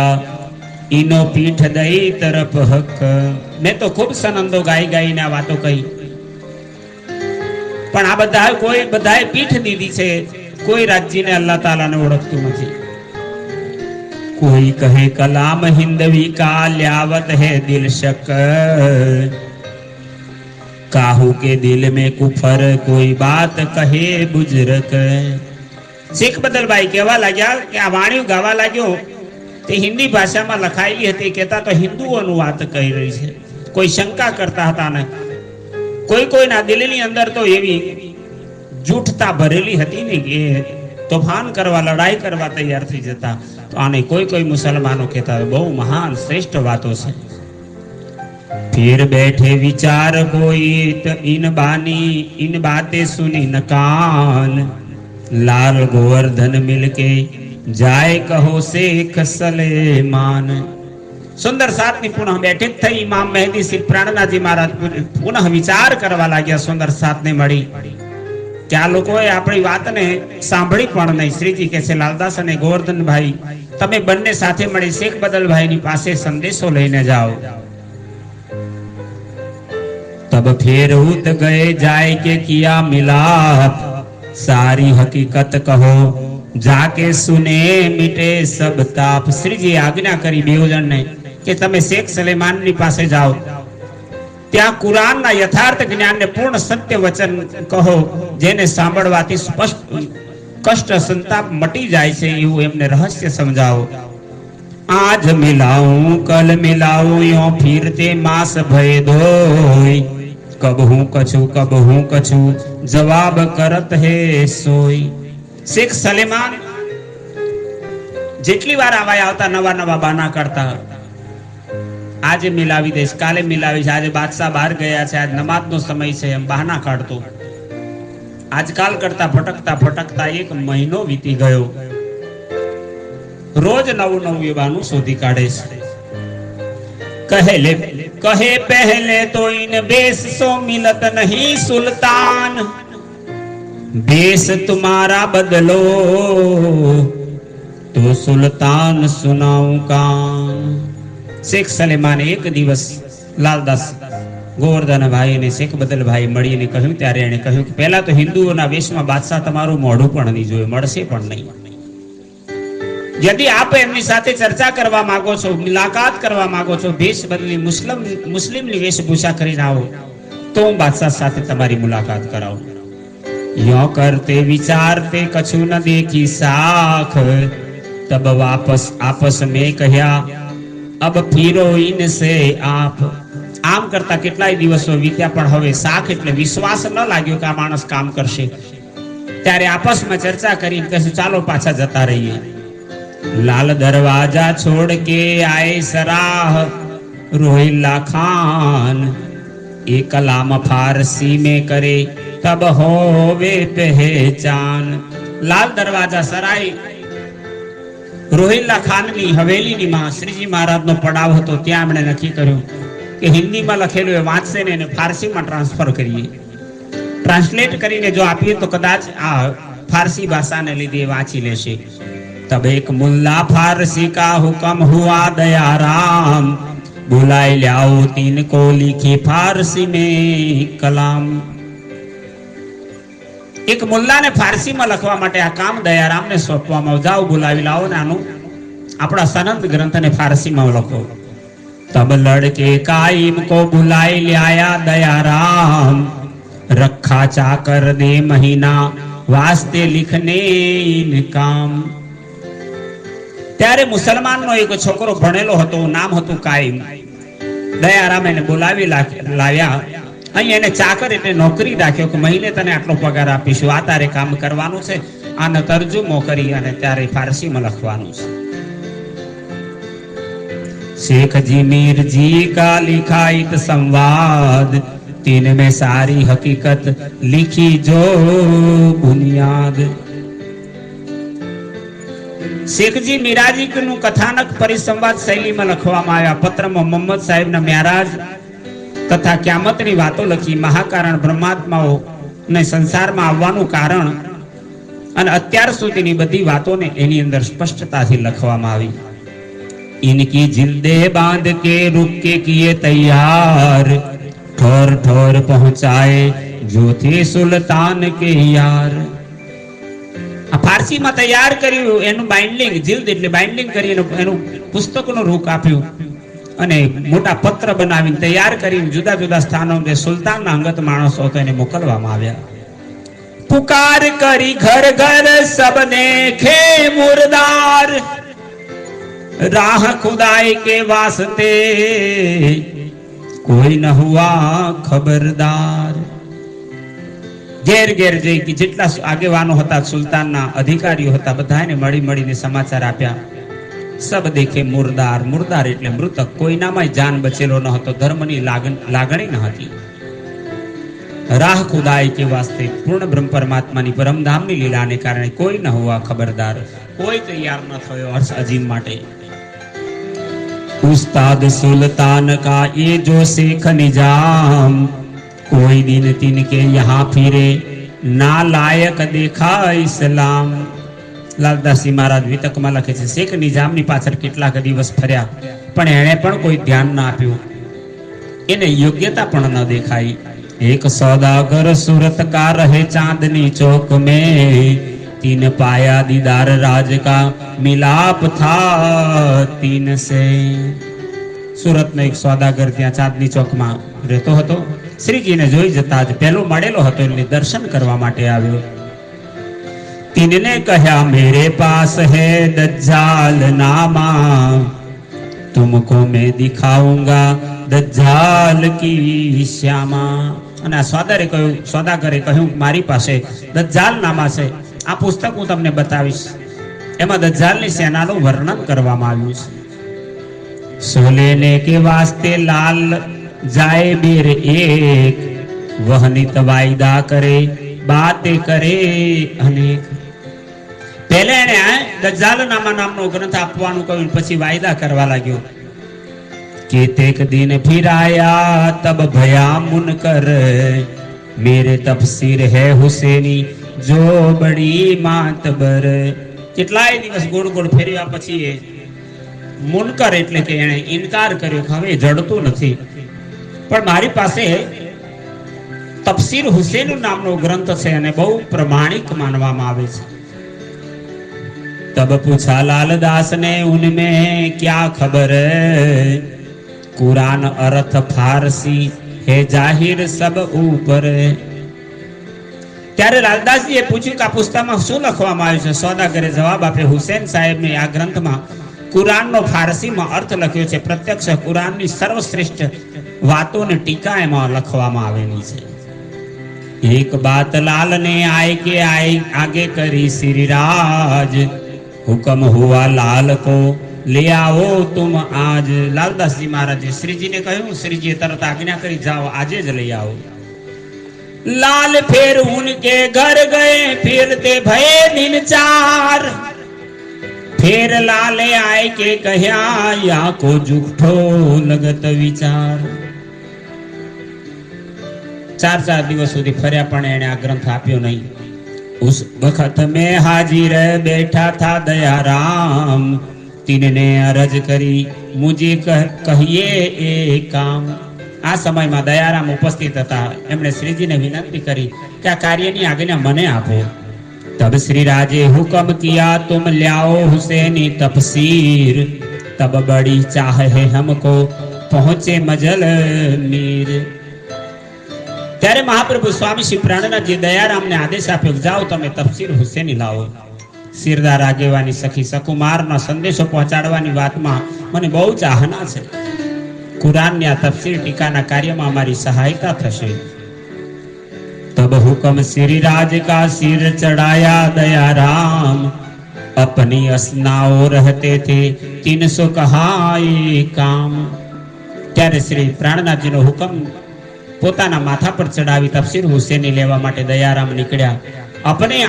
इनो पीठ दई तरफ हक. मैं तो खूब सनंदो गाई गाई ने वातो कही, પણ આ બધાએ પીઠ દીધી છે. કોઈ રાજ્યને અલ્લાહ તાલાને ઓળખતું નથી. કોઈ કહે કલામ હિન્દવી કા લ્યાવત હે દિલ શક, काहू के दिल में कुफर कोई बात कहे बुजुर्ग. શેખ બદલભાઈ કહેવા લાગ્યા કે આ વાણીઓ ગાવા લાગ્યો તે હિન્દી ભાષામાં લખાયેલી હતી. કહેતા તો હિન્દુઓનું વાત કહી રહી છે. કોઈ શંકા કરતા હતા ને કોઈના દિલની અંદર તો એવી જૂઠતા ભરેલી હતી ને કે તોફાન કરવા, લડાઈ કરવા તૈયાર થઈ જતા. તો આને કોઈ મુસલમાનો કહેતા બહુ મહાન શ્રેષ્ઠ વાતો છે. फिर बैठे विचार कोई तो इन बातें सुनी न कान, लाल गोवर्धन मिलके जाए कहो शेख सलेमान. सुंदर साथ ની પુનઃ બેઠક થઈ. ઇમામ મહેદી શ્રી પ્રાણનાથજી મહારાજ પુનઃ વિચાર કરવા લાગ્યા. સુંદર સાથ ને મળી કે આ લોકોએ આપણી વાતને સાંભળી પણ નહીં. શ્રીજી કહે છે લાલદાસ અને ગોવર્ધનભાઈ તમે બંને સાથે મળી શેખ બદલભાઈની પાસે સંદેશો લઈને જાઓ. तब फिर उत गए जाए के किया मिलाप, सारी हकीकत कहो जाके सुने मिटे सब ताप। श्रीजी आज्ञा करी बेवजन ने कि तमे शेख सलेमान ની પાસે જાઓ, ત્યાં કુરાનના યથાર્થ જ્ઞાનને પૂર્ણ સત્ય વચન કહો, જેને સાંભળવાથી સ્પષ્ટ કષ્ટ સંતાપ મટી જાય છે એવું એમને રહસ્ય સમજાવો। आज मिलाऊं कल मिलाऊं यो फिरते मास भय दोई, कब हूं कछु जवाब करत है सोई। शेख सलेमान જેટલી વાર આવાય આવતા નવા નવા બાના કરતા, આજે મિલાવી દઈશ, કાલે મિલાવીશ, આજે બાદશાહ બહાર ગયા છે, આજ નમાઝનો સમય છે, એમ બહાના કાઢતો। આજકાલ કરતા ફટકતા ફટકતા એક મહિનો વીતી ગયો। रोज नव नव युवानु शोधी काढ़े कहे पहले तो इन बेस सो मिलत नहीं सुल्तान, बेस तुम्हारा बदलो तो सुल्तान सुनाऊं कान। शेख सलेमान एक दिवस लालदास गोवर्धन भाई ने शेख बदल भाई મળીને કહ્યું ત્યારે એણે કહ્યું કે પહેલા તો હિન્દુઓના વેશમાં બાદશાહ તમારું મોઢું પણ નહીં જોવે, મળશે પણ નહીં। यदि आप एमनी साथे चर्चा करवा मांगो छो, मुलाकात करवा मांगो छो, भेष बदली मुस्लिम ની વેશભૂષા કરીને આવો तो હું બાદશાહ સાથે તમારી મુલાકાત કરાવું। यो करते विचारते कछु न देखी साख, तब वापस आपस में कह्या अब फिरो इनसे आप। आम करता કેટલાય દિવસો વીત્યા પણ હવે સાખ એટલે વિશ્વાસ ન લાગ્યો કે આ માણસ કામ કરશે, ત્યારે આપસમાં ચર્ચા કરીને કહ્યું ચાલો પાછા જતા રહીએ। लाल दरवाजा छोड़ के आए सराह रोहिल्ला खान, एक कलाम फारसी में करे तब होवे पहचान। लाल दरवाजा सराय रोहिल्ला खान नी हवेली नी मां श्रीजी महाराज नो पड़ाव हतो, त्यां एमणे नक्की कर्युं के हिंदी में लखेलुं ए वांचशे ने फारसी में ट्रांसफर करिए। ट्रांसलेट करीने जो आपीए तो कदाच आ फारसी भाषा ने लीधे वांची लेशे। तब एक मुल्ला फारसी का हुक्म हुआ दयाराम, बुलाए लाओ तीन को लिखी फारसी में कलाम। एक मुल्ला ने फारसी में लखवा माटे आ काम दयाराम ने सोंपवामां આવ્યું। जाओ बुलावी लाओ ने आनु आपड़ा सनद ग्रंथ ने फारसी में लखो। तब लड़के कायम को बुलाए लाया दयाराम, रखा चाकर दे महीना वास्ते लिखने इन काम। ત્યારે મુસલમાનનો એક છોકરો ભણેલો હતો, નામ હતું કાયમ। દયારામ એને બોલાવી લાવ્યા, અહીં એને ચાકર એટલે નોકરી રાખ્યો કે મહિને તને આટલો પગાર આપીશું, આ તારે કામ કરવાનું છે, આનો તર્જુમો કરી અને ત્યારે ફારસીમાં લખવાનું છે। शेख जी मीर जी का लिखा इत संवाद, तीन में सारी हकीकत लिखी जो बुनियाद। शेखजी मीराजी નું કથાનક પરિસંવાદ શૈલીમાં લખવામાં આવ્યા। પત્રમાં મોહમ્મદ સાહેબના મેરાજ તથા ક્યામતની વાતો લખી, મહાકારણ બ્રહ્માત્માઓ ને સંસારમાં આવવાનું કારણ અને અત્યાર સુધીની બધી વાતોને એની અંદર સ્પષ્ટતાથી લખવામાં આવી। इनकी जिल्दे बांध के रुक के किए तैयार, ठोर ठोर पहुंचाए जो थे सुल्तान के यार। फारसी में तैयार કર્યું, એનું બાઇન્ડિંગ જીલ્દ એટલે બાઇન્ડિંગ કરીને એનું પુસ્તકનું રૂપ આપ્યું અને મોટા પત્ર બનાવીને તૈયાર કરીને જુદા જુદા સ્થાનો જે સુલતાનના અંગત માણસો હતો એને મોકલવામાં આવ્યા। પુકાર કરી ઘર ઘર સબને ખે મુરદાર, राह खुदाई के वास्ते कोई न हुआ खबरदार। घेर घेर जई कि जेटला आगेवानो हता सुल्तानना अधिकारीओ हता बधाने मળી મળીને સમાચાર આપ્યા। सब देखे मुर्दार, मुर्दार એટલે મૃતક, કોઈનામાં જાન બચેલો ન હતો, ધર્મની લાગણી ન હતી। राह खुदाई के वास्ते पूर्ण ब्रह्म परमात्माની परमधामની લીલાને કારણે કોઈ ન हुआ खबरदार, કોઈ તૈયાર ન થયો હર્ષ અજીમ માટે। उस्ताद सुल्तान का ये जो शेख निजाम, कोई दिन तिनके यहाँ फिरे ना लायक देखा इस्लाम। लालदासी महाराज वितकમાં લખે છે, શેખ નિજામની પાછળ કેટલાક દિવસ ફર્યા પણ એણે પણ કોઈ ધ્યાન ના આપ્યું, એને યોગ્યતા પણ ન દેખાઈ। एक सौदागर सूरत का रहे चांदनी चौक में, 3 पाया दीदार राज का मिलाप था 3 से। સુરત નો એક સોદાગર ત્યાં ચાંદની ચોકમાં રહેતો હતો. શ્રીજીને જોઈ જતા જ પહેલો મળેલો હતો એટલે દર્શન કરવા માટે આવ્યો. તીનને કહ્યા મેરે પાસ હૈ દજ્જાલ નામા, તુમકો મેં દિખાઉંગા દજ્જાલ કી શ્યામા. અને આ સોદાગરે કહ્યું મારી પાસે દજ્જાલ નામા છે, આ પુસ્તક હું તમને બતાવીશ. એમાં દજ્જાલની સેનાનું વર્ણન કરવામાં આવ્યું છે. सो लेने के वास्ते लाल जाए बेर एक, वह नित वायदा करे बातें करे अनेक. पहले એને દજ્જાલ નામનો ગ્રંથ આપવાનું કહ્યું, પછી વાયદા કરવા લાગ્યો. કેતેક દિન ફિર આયા તબ ભયા મુનકર, મેરે તફસીર હૈ હુસૈની જો બડી માતબર. કેટલાય દિવસ ગોળ ગોળ ફેર્યા પછી મુનકર એટલે કે એને ઇનકાર કર્યો કે હવે જડતું નથી, પણ મારી પાસે તફસીર હુસૈન નામનો ગ્રંથ છે અને બહુ પ્રમાણિક માનવામાં આવે છે. તબ પૂછા લાલદાસ ને ઉનમે ક્યા ખબર, કુરાન અર્થ ફારસી હે જાહિર સબ ઉપર. ત્યારે લાલદાસજીએ પૂછ્યું કે આ પુસ્તકમાં શું લખવામાં આવ્યું છે. સોદાગરે જવાબ આપ્યો, હુસૈન સાહેબને આ ગ્રંથમાં કુરાનનો ફારસીમાં અર્થ લખ્યો છે. પ્રત્યક્ષ કુરાનની સર્વશ્રેષ્ઠ વાતોને ટીકા એમાં લખવામાં આવેલી છે. એક બાત લાલ ને આય કે આગે કરી શ્રી રાજ, હુકમ હુઆ લાલ કો લે આવો તુમ આજ. લાલદાસજી મહારાજે શ્રીજીને કહ્યું, શ્રીજીએ તરત આજ્ઞા કરી જાઓ આજે જ લઈ આવો. લાલ ફેર ઉનકે ઘર ગયે ફિરતે ભય દિન 4, फिर लाले आए के कह्या या को जुठो लगत विचार. 4 દિવસ સુધી ફર્યા પણ એને આ ગ્રંથ આપ્યો નહીં. उस वक्त में हाजिर बैठा था दया राम, तीनने अरज करी मुझे कहिए ए काम. આ સમયમાં દયારામ ઉપસ્થિત હતા. એમણે શ્રીજીને વિનંતી કરી કે આ કાર્યની આજ્ઞા મને આપો. तब श्री राजे हुक्म किया तुम लाओ हुसैनी तफसीर, तब बड़ी चाह है हमको पहुंचे मजल मीर. ત્યારે મહાપ્રભુ સ્વામી શ્રી પ્રાણનાથજી દયારામને આદેશ આપ્યો, જાઓ તમે તફસીર હુસૈની લાવો. સિરદાર આગેવાની સખી સકુમારનો સંદેશો પહોંચાડવાની વાતમાં મને બહુ ચાહના છે. કુરાનની આ તફસીર ટીકાના કાર્યમાં અમારી સહાયતા થશે. तब हुक्म श्री राज का सिर चढ़ाया दया राम, अपनी असनाओ रहते थे 300 कहा ये काम. ત્યારે શ્રી પ્રાણનાથજીનો હુકમ પોતાના માથા પર ચડાવી તફસીર હુસૈની લેવા માટે દયારામ નીકળ્યા. अपने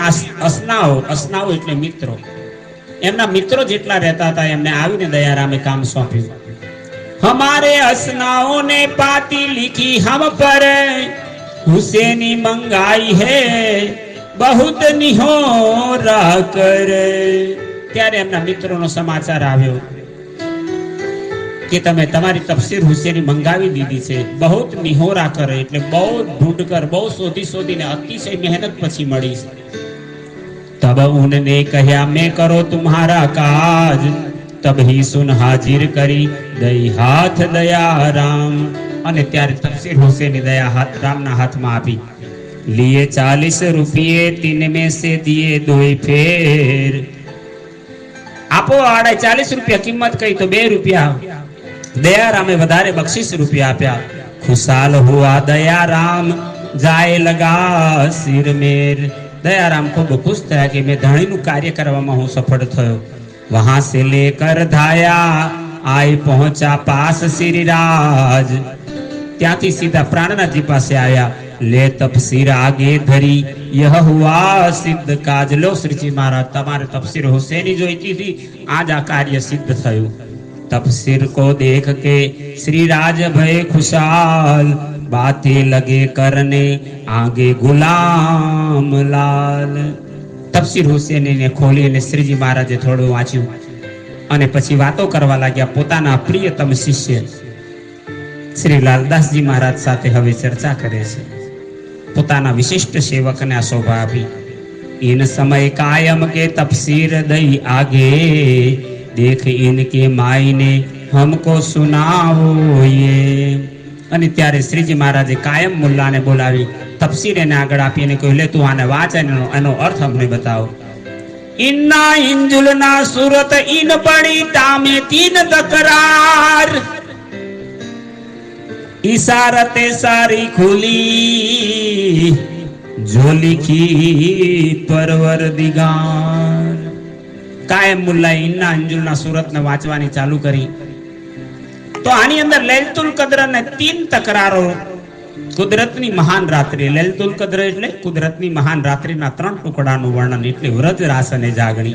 असनाओ એટલે મિત્રો, એમના મિત્રો જેટલા રહેતા હતા એમને આવીને દયારામે કામ સોંપ્યું. हमारे असनाओ ने पाती लिखी हम पर, हुसैनी मंगाई है बहुत निहोरा कर. ત્યારે એમના મિત્રોનો સમાચાર આવ્યો કે તમે તમારી તફસીર હુસૈની મંગાવી દીધી છે. બહુ નિહોરા કરે એટલે બહુ ઢૂંઢ કર, બહુ શોધીને અતિશય મહેનત પછી મળી છે. તબ ઉનને કહ્યા મેં કરો તુમ્હારા કાજ, તબ હી સુન હાજિર કરી દઈ હાથ દયા રામ. અને ત્યારે તફસીર હુસૈની દયા રામના હાથમાં આપી. લીએ 40 રૂપિયે 3 में से दिए 2 फेर. આપો આડા 40 રૂપિયા કિંમત કહી તો 2 રૂપિયા. દયારામે વધારે બક્ષિસ રૂપિયા આપ્યા. ખુશાલ હુઆ દયારામ જાય લગા સિર મેર. દયારામ ખૂબ ખુશ થયા કે મેં ધણીનું કાર્ય કરવામાં હું સફળ થયો. વહાં સે લેકર ધાયા આય પહોંચા પાસ શ્રી રાજ. ત્યાંથી સીધા પ્રાણનાથજી પાસે આવ્યા. લે તફસીર આગે ધરી यह हुआ सिद्ध काज. लो श्रीजी महाराज તમારે તફસીર હુસૈની જોઈતી હતી, આજ આ કાર્ય સિદ્ધ થયું. तफसीर को देख के श्री राज भय खुशाल, बातें लगे करने आगे गुलाम लाल. तफसीर હુસૈની ને ખોલી અને શ્રીજી મહારાજે થોડું વાંચ્યું અને પછી વાતો કરવા લાગ્યા પોતાના પ્રિયતમ શિષ્ય શ્રી લાલદાસજી મહારાજ સાથે હવે ચર્ચા કરે છે. પોતાના વિશિષ્ટ સેવકને આ શોભા આપી. इन समय कायम के तफसीर दई आगे देख इनके मायने हमको सुनाओ ये. અને ત્યારે શ્રીજી મહારાજે કાયમ મુલ્લાને બોલાવી તફસીર એને આગળ આપીને કહ્યું, લે તું આને વાંચ, એનો અર્થ અમને બતાવો. ઇન્ના ઇંજુલના સુરત ઇન પડી તામે તીન તકરાર इशारते सारी खुली जो लिखी परवरदिगार. કાયમ મુલ્લા ઇન્ના અંજુલના સુરતને વાંચવાની ચાલુ કરી તો આની અંદર લૈલતુલ કદ્ર અને 3 તકરારો, કુદરતની મહાન રાત્રિ. લૈલતુલ કદ્ર એટલે કુદરતની મહાન રાત્રિના 3 ટુકડાનું વર્ણન, એટલે વ્રજ રાસ અને જાગણી.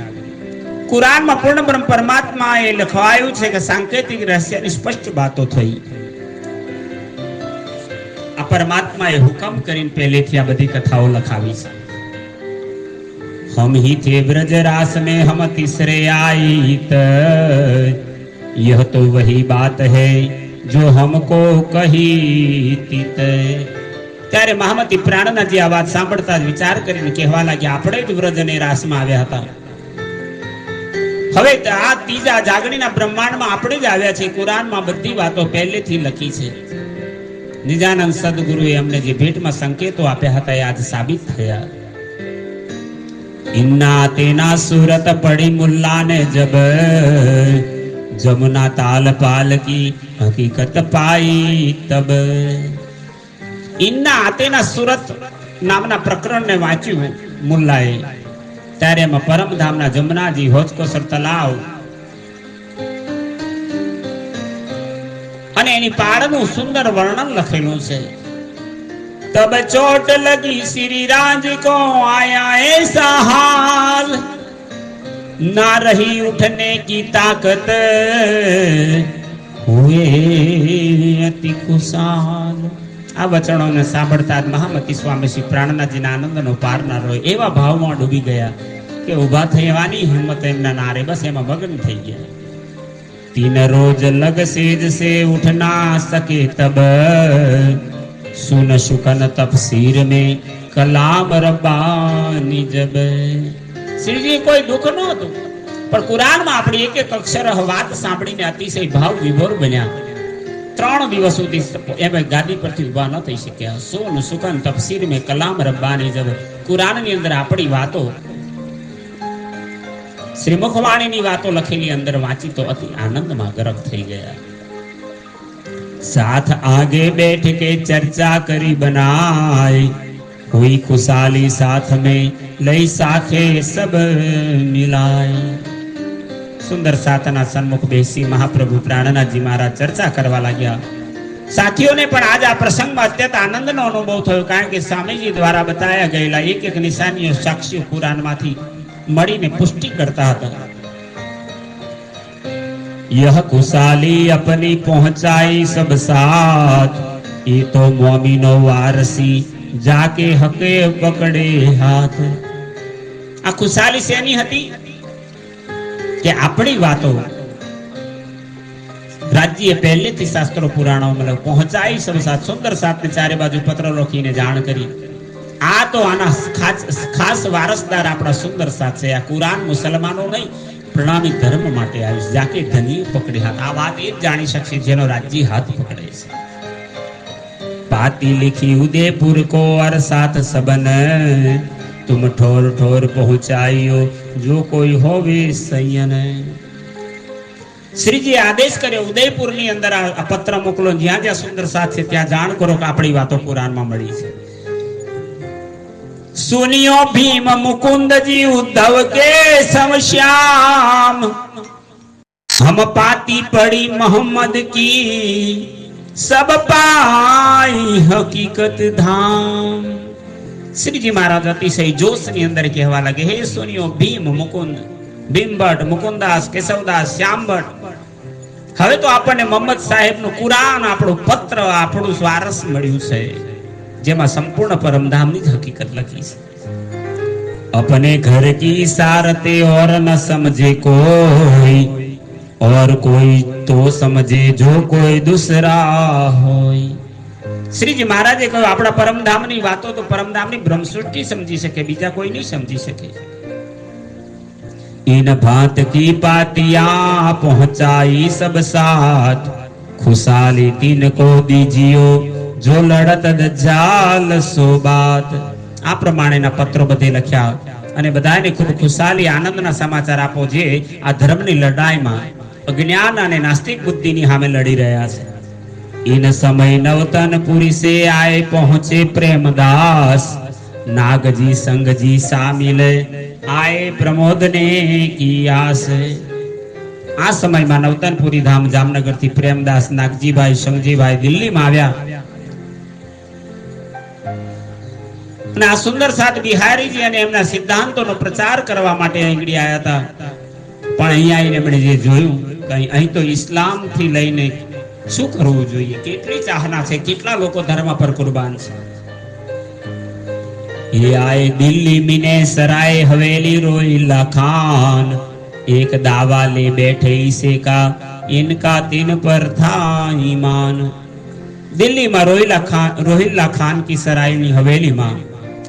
કુરાનમાં પૂર્ણ બ્રહ્મ પરમાત્મા એ લખવાયું છે કે સાંકેતિક રહસ્યની સ્પષ્ટ વાતો થઈ. આ પરમાત્માએ હુકમ કરીને પહેલેથી આ બધી કથાઓ લખાવી છે. हम ही थे ब्रज रास में हम तीसरे आईत, यह तो वही बात है जो हमको कही तीत. ત્યારે મહામતી પ્રાણનાજી આ વાત સાંભળતા જ વિચાર કરીને કહેવા લાગ્યા, આપણે જ વ્રજ અને રાસમાં આવ્યા હતા. હવે આ ત્રીજા જાગણીના બ્રહ્માંડમાં આપણે જ આવ્યા છીએ. કુરાનમાં બધી વાતો પહેલેથી લખી છે. નિજાનંદ સદગુરુએ અમને જે ભેટમાં સંકેતો આપ્યા હતા એ આજ સાબિત થયા. इन्ना तेना सूरत पड़ी मुल्ला ने जब जमुना ताल पाल की हकीकत पाई तब. इन्ना तेना सूरत नामना प्रकरण ने वांच्યું મુલ્લાએ. ત્યારે એમાં પરમધામના જમનાજી હોજકોસર તલાવ અને એની પાળનું સુંદર વર્ણન લખેલું છે. तब चोट लगी श्री राज को आया ऐसा हाल, ना रही उठने की ताकत हुए अति खुशाल. આ વચનોને સાંભળતા જ મહામતી સ્વામી શ્રી પ્રાણનાથજીના આનંદનો પાર ના રહ્યો. એવા ભાવમાં ડૂબી ગયા કે ઊભા થવાની હિંમત એમના ના રહી. બસ એમાં મગ્ન થઈ ગયા. तीन रोज लग सेज से उठ ना सके तब सुन शुकन तफसीर में कलाम रब्बानी जब. શ્રીજી કોઈ દુઃખ ન હતું, પણ કુરાનમાં આપણી એક એક અક્ષર વાત સાંભળીને અતિશય ભાવ વિભોર બન્યા. 3 દિવસ સુધી એમ ગાદી પરથી ઉભા ન થઈ શક્યા. સુન શુકન તફસીર में कलाम रब्बानी जब. કુરાનની અંદર આપણી વાતો, શ્રીમુખવાણીની વાતો લખેલી અંદર વાંચી તો અતિ આનંદમાં ગરક થઈ ગયા. साथ आगे बैठ के चर्चा करी बनाए, हुई खुशाली साथ में लई साखे सब मिलाए. सुंदर साथना सन्मुख बेसी महाप्रभु प्राणनाथजी महाराज चर्चा करवा लाग्યા. સાથીઓને પણ આજ આ પ્રસંગમાં અત્યંત આનંદનો અનુભવ થયો, કારણ કે સ્વામીજી દ્વારા બતાવ્યા ગયેલા એક એક નિશાનીઓ સાક્ષીઓ કુરાનમાંથી મળીને પુષ્ટિ કરતા હતા. यह खुशाली अपनी पहुंचाई सब साथ, ये तो मोमिनो वारसी जाके हके पकड़े हाथ. આ ખુશાલી શેની હતી કે આપણી વાતો રાજ્ય પહેલેથી શાસ્ત્રો પુરાણોમાં પહોંચાઈ सब साथ. સુંદર સાથને ચારે બાજુ પત્ર લખીને જાણ કરી. આ તો આના ખાસ વારસદાર આપણા સુંદર સાથ છે. આ કુરાન મુસલમાનો નહીં, પ્રણામી ધર્મ માટે આવ્યું. જાકે ધની પકડી હાથ. આ વાત એ જ જાણી શકશે જેનો રાજ્ય હાથ પકડે છે. પાતી लिखी उदयपुर को और साथ सबन, तुम ठोर ठोर पहुंचाइयो जो कोई होवे सयन. શ્રીજી આદેશ કર્યો ઉદયપુર ની અંદર આ પત્ર મોકલો, જ્યાં જ્યાં સુંદર સાથ છે ત્યાં જાણ કરો કે આપણી વાતો કુરાનમાં મળી છે. सुनियो भीम मुकुंद जी उद्धव के समश्याम, हम पाती पड़ी मोहम्मद की सब पाई हकीकत धाम. श्रीजी महाराज अतिशय जोश ની અંદર કહેવા લાગે, હે સુનિયો ભીમ મુકુંદ, ભીમભટ્ટ, મુકુંદાસ, કેશવદાસ, શ્યામભટ્ટ, હવે તો આપણને મોહમ્મદ સાહેબ નું કુરાન, આપણું પત્ર, આપણું સ્વારસ મળ્યું છે જેમાં સંપૂર્ણ પરમધામની જ હકીકત લખી છે. अपने घर की इशारते और न समझे कोई, और कोई तो समझे जो कोई दूसरा होय. શ્રીજી મહારાજે કહ્યું આપણા પરમધામની વાતો તો પરમધામની બ્રહ્મસૃષ્ટિ સમજી શકે, બીજા કોઈ નહીં સમજી શકે. इन भांत की पातियां पहुंचाई सब साथ, खुशाली तीन को दीजियो जो लड़त दज्जाल सो बात. આ પ્રમાણેના પત્રો બધે લખ્યા અને બધાને ખૂબ ખુશાલી આનંદના સમાચાર આપો જે આ ધર્મની લડાઈમાં અજ્ઞાન અને નાસ્તિક બુદ્ધિની સામે લડી રહ્યા છે. इन समय नवतनपुरी से आए पहुंचे प्रेमदास, नागजी संगजी शामिल आए प्रमोद ने की आस. આ સમયમાં નવતનપુરી ધામ જામનગર થી પ્રેમદાસ, નાગજીભાઈ, સંગજીભાઈ દિલ્હીમાં આવ્યા અને આ સુંદર સાથ બિહારીજી અને એમના સિદ્ધાંતોનો પ્રચાર કરવા માટે અહીં આવ્યા હતા. પણ અહીંયા આવીને એમણે જે જોયું કે અહીં તો ઇસ્લામ થી લઈને શું કરવું જોઈએ, કેટલી ચાહના છે, કેટલા લોકો ધર્મ પર કુરબાન છે. ये आए दिल्ली मिने सराय हवेली रोहिला खान, एक दावा ले बैठे इसे का इनका तीन पर था ईमान. दिल्ली में रोहिला खान की सराय ની હવેલી માં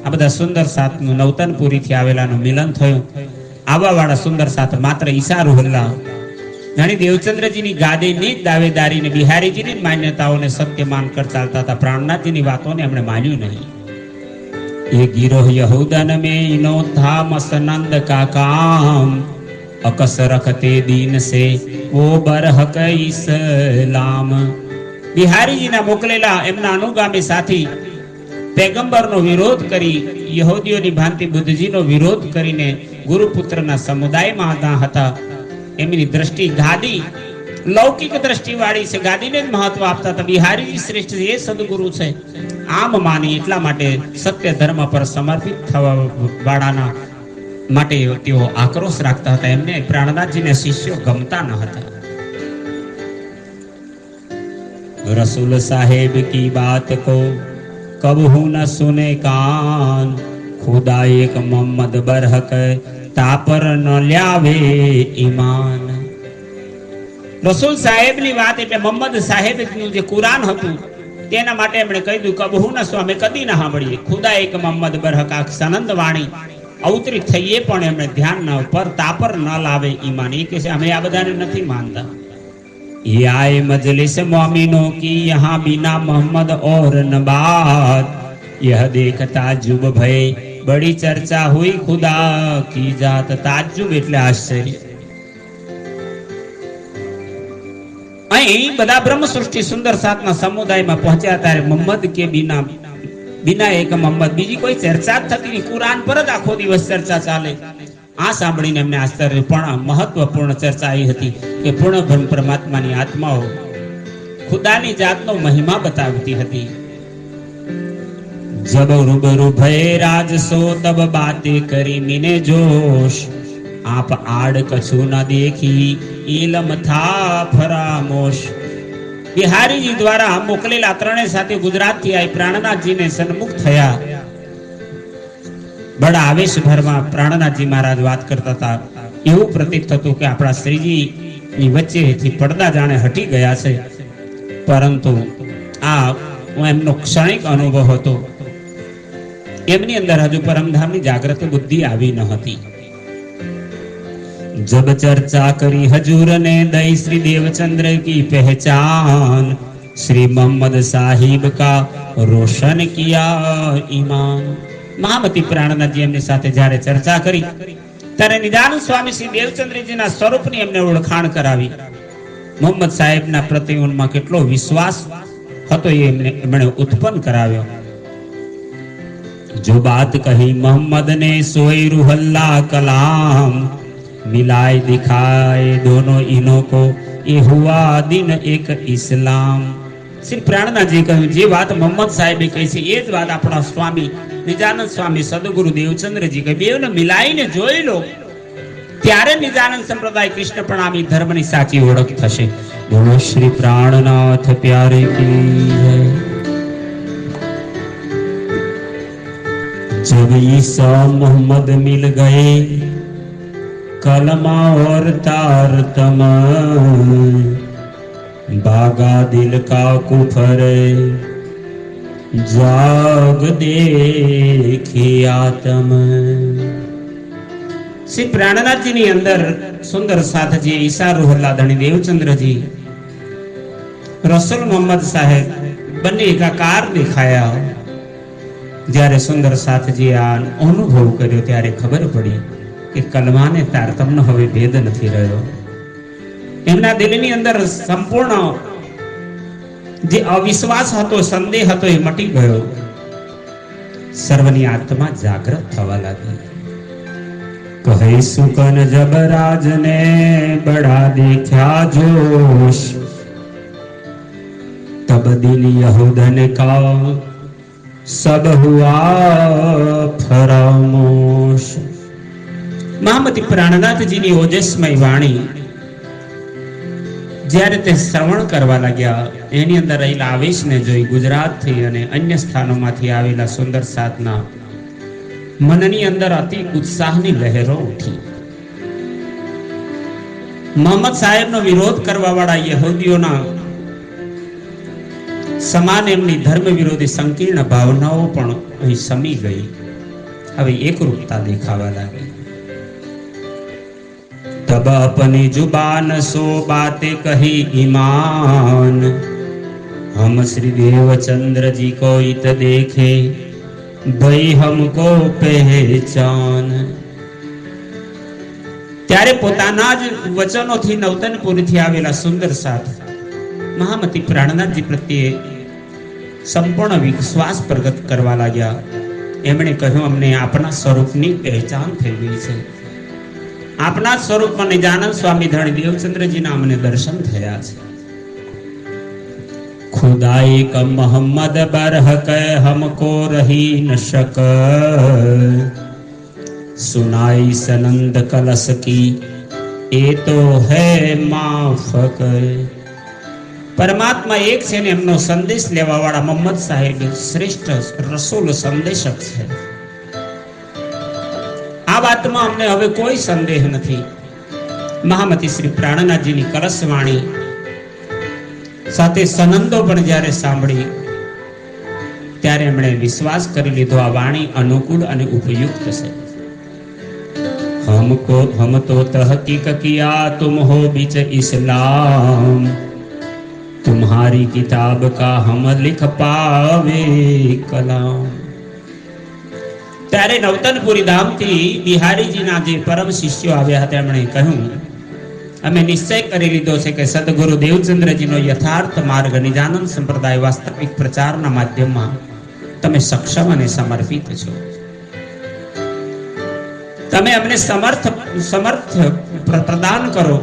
આ બધા સુંદર સાત નું નવતનપુરી થી આવેલાનું મિલન થયું. આવા વાળા સુંદર સાત માત્ર ઈસા રોહિલા જાણી દેવચંદ્રજીની ગાદીની જ દાવેદારીને બિહારીજીની જ માન્યતાઓને સત્ય માન કર ચાલતા હતા. પ્રાણનાથજીની વાતોને એમણે માન્યું નહીં. ये गिरोह यहूदन में इनो था मसनंद का काम, अकस रखते दीन से वो बरहक इस्लाम. બિહારીજીના મોકલેલા એમના અનુગામી સાથી પેગંબરનો વિરોધ કરી, યહૂદીઓની ભાંતિ બુદ્ધજીનો વિરોધ કરીને ગુરુપુત્રના સમુદાયમાં હતા. એમની દ્રષ્ટિ ગાદી લૌકિક દ્રષ્ટિ વાળી છે, ગાદીને જ મહત્વ આપતા હતા. બિહારીજી શ્રેષ્ઠ એ સદગુરુ છે આમ માની એટલા માટે સત્ય ધર્મ પર સમર્પિત થવા વાળાના માટે તેઓ આક્રોશ રાખતા હતા. એમને પ્રાણનાથજીને શિષ્યો ગમતા ન હતા. रसूल साहेब की बात को कबहू न सुने कान, खुदा एक मोहम्मद बरहक तापर न ल्यावे ईमान. રસૂલ સાહેબની વાત એટલે મોહમ્મદ સાહેબનું જે કુરાન હતું તેના માટે એમણે કહ્યું કબહુ ન સ્વામી કદી ના સાંભળીએ. ખુદા એક મોહમ્મદ બરહક સનંદ વાણી અવતરિત થઈએ પણ એમણે ધ્યાન ન પર તાપર ન લાવે ઈમાન. એ કે છે અમે આ બધાને નથી માનતા. ये आए मजलिस मोमिनों की यहाँ बिना मोहम्मद और न बात, यह देख ताजुब भय बड़ी चर्चा हुई खुदा की जात. ताजुब એટલે આશ્ચર્ય. અહીં બધા બ્રહ્મ સૃષ્ટિ સુંદર સાતના સમુદાયમાં પહોંચ્યા ત્યારે મોહમ્મદ કે બિના એક મોહમ્મદ બીજી કોઈ ચર્ચા જ થતી નહીં. કુરાન પર જ આખો દિવસ ચર્ચા ચાલે. આ સાંભળીને એમને આશ્ચર્ય, પણ મહત્વપૂર્ણ ચર્ચા એ હતી કે પૂર્ણ બ્રહ્મ પરમાત્માની આત્માઓ ખુદાની જાતનો મહિમા બતાવતી હતી. જબ રૂબરૂ ભય રાજસો તબ બાતે કરી મિને જોશ, આપ આડ કછું ન દેખી ઇલમ થા ફરામોશ. બિહારીજી દ્વારા મોકલેલા ત્રણેય સાથે ગુજરાતથી આવી પ્રાણનાથજીને સન્મુખ થયા. બડા આવેશભરમાં પ્રાણનાથજી મહારાજ વાત કરતા હતા. એવું પ્રતીત થતું કે આપણા શ્રીજી ની વચ્ચેથી પડદા જાણે હટી ગયા છે, પરંતુ આ એમનો ક્ષણિક અનુભવ હતો. એમની અંદર હજુ પરમધામની જાગૃત બુદ્ધિ આવી ન હતી. जब चर्चा करी हजूर ने दई श्री देवचंद्र की पहचान, श्री मोहम्मद साहिब का रोशन किया ईमान. મહામતી પ્રાણનાથજી એમની સાથે જ્યારે ચર્ચા કરી ત્યારે નિદાન સ્વામી શ્રી દેવચંદ્રજીના સ્વરૂપની એમને ઓળખાણ કરાવી. મોહમ્મદ સાહેબના પ્રત્યે કેટલો વિશ્વાસ હતો એ એમણે ઉત્પન્ન કરાવ્યો. जो बात कही मोहम्मद ने सोई रूहल्ला कलाम, मिलाए दिखाए दोनों इनों को ये हुआ दिन एक इस्लाम. શ્રી પ્રાણનાથજી કહ્યું જે વાત મોહમ્મદ સાહેબે કહી છે એ જ વાત આપણા સ્વામી નિજાનંદ સ્વામી સદગુરુ દેવચંદ્રજી કહે. બેવને મિલાઈને જોઈ લો ત્યારે નિજાનંદ સંપ્રદાય કૃષ્ણ પ્રણામી ધર્મની સાચી ઓળખ થશે. બોલો શ્રી પ્રાણનાથ પ્યારે કી જય. जब ईसा मोहम्मद मिल गए कलमा और तार तम, भागा दिल का कुफर जाग देखिया तम। श्री प्राणनाथ जी अंदर सुंदर साथ जी ईसा रोहल्ला धनी देवचंद्र जी रसूल मोहम्मद साहेब बने एकाकार देखाया। જ્યારે સુંદર સાથજી આ અનુભવ કર્યો ત્યારે ખબર પડી કે કલમાને તારતમ્યનો હવે ભેદ નથી રહ્યો. એમના દિલની અંદર સંપૂર્ણ જે અવિશ્વાસ હતો, સંદેહ હતો, એ મટી ગયો. સર્વની આત્મા જાગૃત થવા લાગી. કહે સુકન જબરાજને બડા દેખ્યા જોશ, तब दिल यहूदन का सब हुआ फरामोश. મહામતી પ્રાણનાથજીની ઓજસ્મય વાણી જ્યારે તે શ્રવણ કરવા લાગ્યા, એની અંદર રહેલા આવેશને જોઈ ગુજરાતથી અને અન્ય સ્થાનોમાંથી આવેલા સુંદર સાધના મનની અંદર અતિ ઉત્સાહની લહેરો ઉઠી. મોહમ્મદ સાહેબનો વિરોધ કરવા વાળા યહૂદીઓના સમાન એમની ધર્મ વિરોધી સંકીર્ણ ભાવનાઓ પણ અહીં સમી ગઈ. હવે એકરૂપતા દેખાવા લાગી. तब अपनी जुबान सो बातें कही ईमान, हम श्री देवचंद्र जी को इत देखे भई हमको पहचान. ત્યારે પોતાના જ વચનોથી નવતનપુરથી આવેલા સુંદર સાથ મહામતી પ્રાણનાથજી પ્રત્યે સંપૂર્ણ વિશ્વાસ પ્રગટ કરવા લાગ્યા. એમણે કહ્યું, અમને આપના સ્વરૂપની પહેચાન થઈ ગઈ છે. આપના સ્વરૂપમાં નિજાનંદ સ્વામી ધણી દેવચંદ્રજીના અમને દર્શન થયા છે. ખુદાઈ ક મોહમ્મદ બરહક હમકો રહી ન શક, સુનાઈ સનંદ કલસ કી એ તો હૈ માફક. પરમાત્મા એક છે ને એમનો સંદેશ લેવા વાળા મોહમ્મદ સાહેબ શ્રેષ્ઠ રસૂલ સંદેશક છે. આ વાતમાં અમને હવે કોઈ સંદેહ નથી. મહામતી શ્રી પ્રાણનાથજીની કલશવાણી સાથે સનંદો પણ જ્યારે સાંભળી ત્યારે એમણે વિશ્વાસ કરી લીધો, આ વાણી અનુકૂળ અને ઉપયુક્ત છે. હમ તો તહકીક કિયા તુમ હો બીચ ઇસ્લામ, तुम्हारी किताब का हम लिख पावे कलाम. ત્યારે નવતનપુરી ધામથી બિહારીજીના જે પરમ શિષ્યો આવ્યા હતા, એમણે કહ્યું, અમે નિશ્ચય કરી લીધો છે કે સદગુરુ દેવચંદ્રજીનો યથાર્થ માર્ગ નિજાનંદ સંપ્રદાય વાસ્તવિક પ્રચારના માધ્યમમાં તમે સક્ષમ અને સમર્પિત છો. તમે અમને સમર્થ પ્રદાન કરો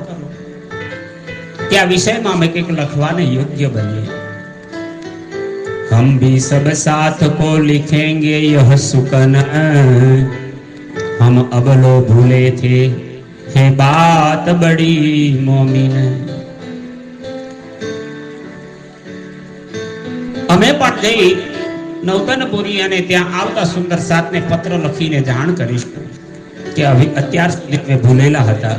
કે આ વિષયમાં અમે કંઈક લખવાને યોગ્ય બનીએ. हम भी सब साथ को लिखेंगे यह सुकन, हम अब लो भूले थे है बात बड़ी मोमिन. અમે પણ જઈ નવતનપુરી અને ત્યાં આવતા સુંદર સાથને પત્ર લખીને જાણ કરીશું કે અત્યાર સુધી અમે ભૂલેલા હતા.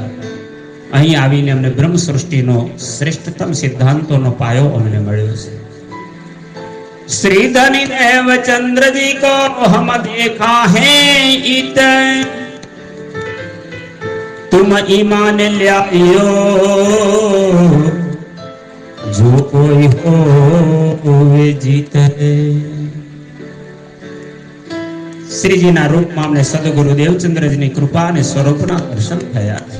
અહીં આવીને અમને બ્રહ્મ સૃષ્ટિનો શ્રેષ્ઠતમ સિદ્ધાંતોનો પાયો અમને મળ્યો છે. श्री धनी देवचंद्र जी को हम देखा है इत, तुम ईमान ल्यायो जो कोई हो वे जीते. श्रीजीના રૂપમાં અમને સદગુરુ દેવચંદ્રજીની કૃપા અને સ્વરૂપના દર્શન થયા છે.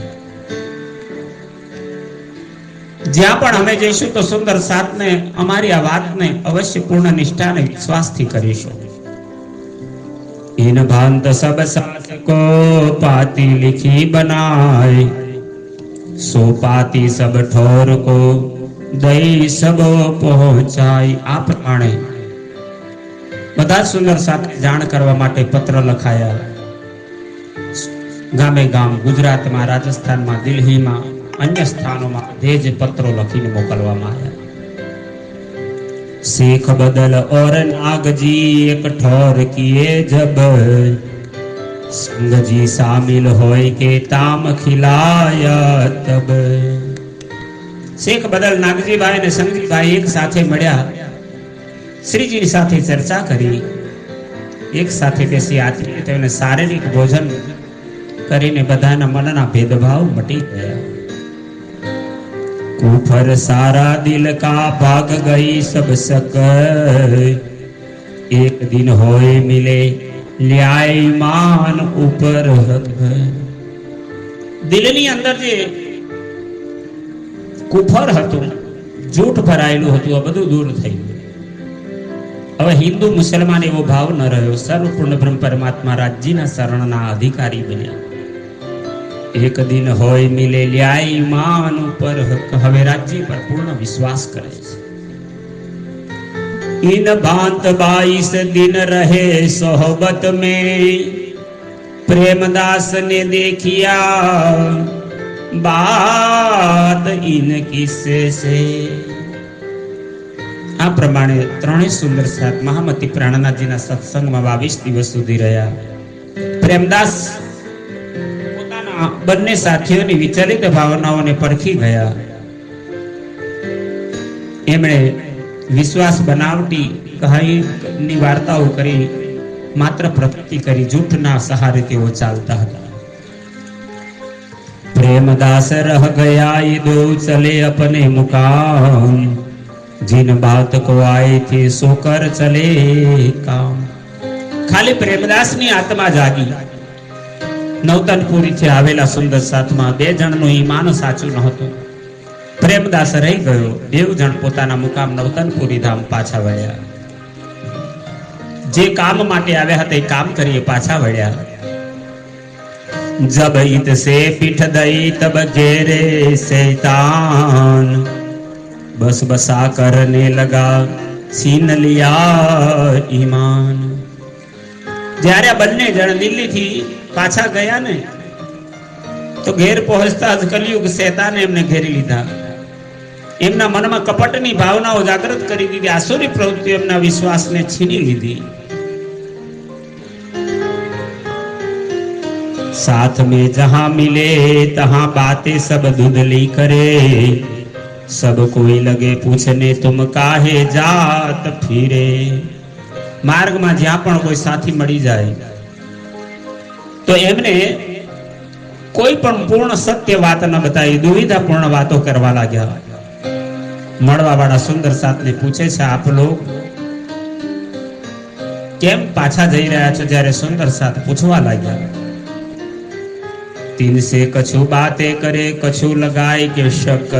જ્યાં પણ અમે જઈશું તો સુંદર સાથને અમારી આ વાતને અવશ્ય પૂર્ણ નિષ્ઠા અને વિશ્વાસથી કરીશું. इन भांत सब साथ को पाती लिखी बनाए, सो पाती सब ठोर को दई सबो पહોંચાય. આ પ્રમાણે બધા સુંદર સાથે જાણ કરવા માટે પત્ર લખાયા. ગામે ગામ ગુજરાતમાં, રાજસ્થાનમાં, દિલ્હીમાં, अन्य स्थानों में भेज पत्रों लखीने मोकलवामां आया. शेख बदल और नाग जी एक ठोर किए जब, संग जी शामिल होय के ताम खिलाया तब. शेख बदल नागजी भाई ने संगजी भाई एक साथे मळ्या. શ્રીજીની સાથે ચર્ચા કરી, એક સાથે બેસી આત્મીય તેમને શારીરિક ભોજન કરીને બધાના મનના ભેદભાવ મટી ગયા. કુફર સારા દિલ કા ભાગ ગઈ સબ સક, એક દિન હોય મિલે લ્યાય માન ઉપર હક. દિલની અંદર જે કુફર હતું, જૂઠ ભરાયેલું હતું, આ બધું દૂર થઈ ગયું. હવે હિન્દુ મુસલમાન એવો ભાવ ન રહ્યો. સર્વપૂર્ણ બ્રહ્મ પરમાત્મા રાજ્યના શરણના અધિકારી બન્યા. એક દિન હોય મિલે લ્યાય માન ઉપર હક. હવે રાજ્ય પર પૂર્ણ વિશ્વાસ કરે છે. इन भांत 22 दिन रहे सोहबत में, प्रेमदास ने देखिया बात इन किस्से से. આ પ્રમાણે ત્રણેય સુંદર સાત મહામતી પ્રાણનાથજીના સત્સંગમાં 22 દિવસ સુધી રહ્યા. પ્રેમદાસ પોતાના બંને સાથીઓની વિચલિત ભાવનાઓને પરખી ગયા. એમણે વિશ્વાસ બનાવટી કહાનીની વાર્તાઓ કરી, માત્ર પ્રતીતિ કરી, જૂઠના સહારે તેઓ ચાલતા હતા. પ્રેમદાસ રહ ગયા ये दो चले अपने मुकाम, जिन बात को आए थे सो कर चले काम. ખાલી પ્રેમદાસની આત્મા જાગી. નવતનપુરીથી આવેલા સુંદર સાથમાં 2 જણનું ઈમાન સાચું નહોતું. પ્રેમદાસ રહી ગયો. 2 જણ પોતાના મુકામ નવતનપુરી ધામ પાછા વળ્યા. જે કામ માટે આવ્યા હતા એ કામ કરી પાછા વળ્યા. જબ ઈત સે પીઠ દઈ તબ ઘેરે શૈતાન, બસ બસા કરને લગા છીન લિયા ઈમાન. જ્યારે આ બંને જણ દિલ્હીથી પાછા ગયા ને, તો ઘેર પહોંચતા જ કલયુગ શૈતાને એમને ઘેરી લીધા. એમના મનમાં કપટની ભાવનાઓ જાગૃત કરી દીધી. આસુરી પ્રવૃત્તિઓ એમના વિશ્વાસને છીની લીધી. साथ में जहां मिले तहां बातें सब धुंधली करे, सब कोई लगे पूछने तुम काहे जात फिरे. માર્ગમાં જ્યાં પણ કોઈ સાથી મળી જાય તો એમને કોઈ પણ પૂર્ણ સત્ય વાત ન બતાવી, દુવિધાપૂર્ણ વાતો કરવા લાગ્યા. મળવા વાળા સુંદર સાથને પૂછે છે, આપ લોગ કેમ પાછા જઈ રહ્યા છો? જ્યારે સુંદર સાથ પૂછવા લાગ્યા, તીન સે કछु બાતે કરે કछु લગાય કે શક,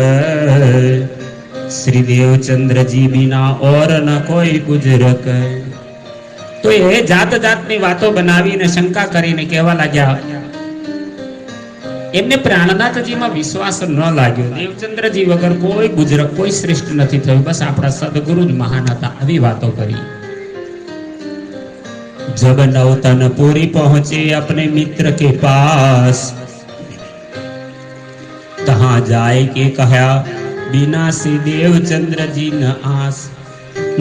શ્રી દેવચંદ્રજી બિના ઓર ન કોઈ ગુજરક. તો એ જાત જાતની વાતો બનાવીને શંકા કરીને કહેવા લાગ્યા. એમને પ્રાણનાથજીમાં વિશ્વાસ ન લાગ્યો. દેવચંદ્રજી વગર કોઈ ગુજરક, કોઈ શ્રેષ્ઠ નથી થયું. બસ આપણા સદગુરુ જ મહાન હતા. આવી વાતો કરી. જબ નવતનપુરી પહોંચે अपने मित्र के पास, तहां जाए के कहा बिना से देवचंद्र जी न आस.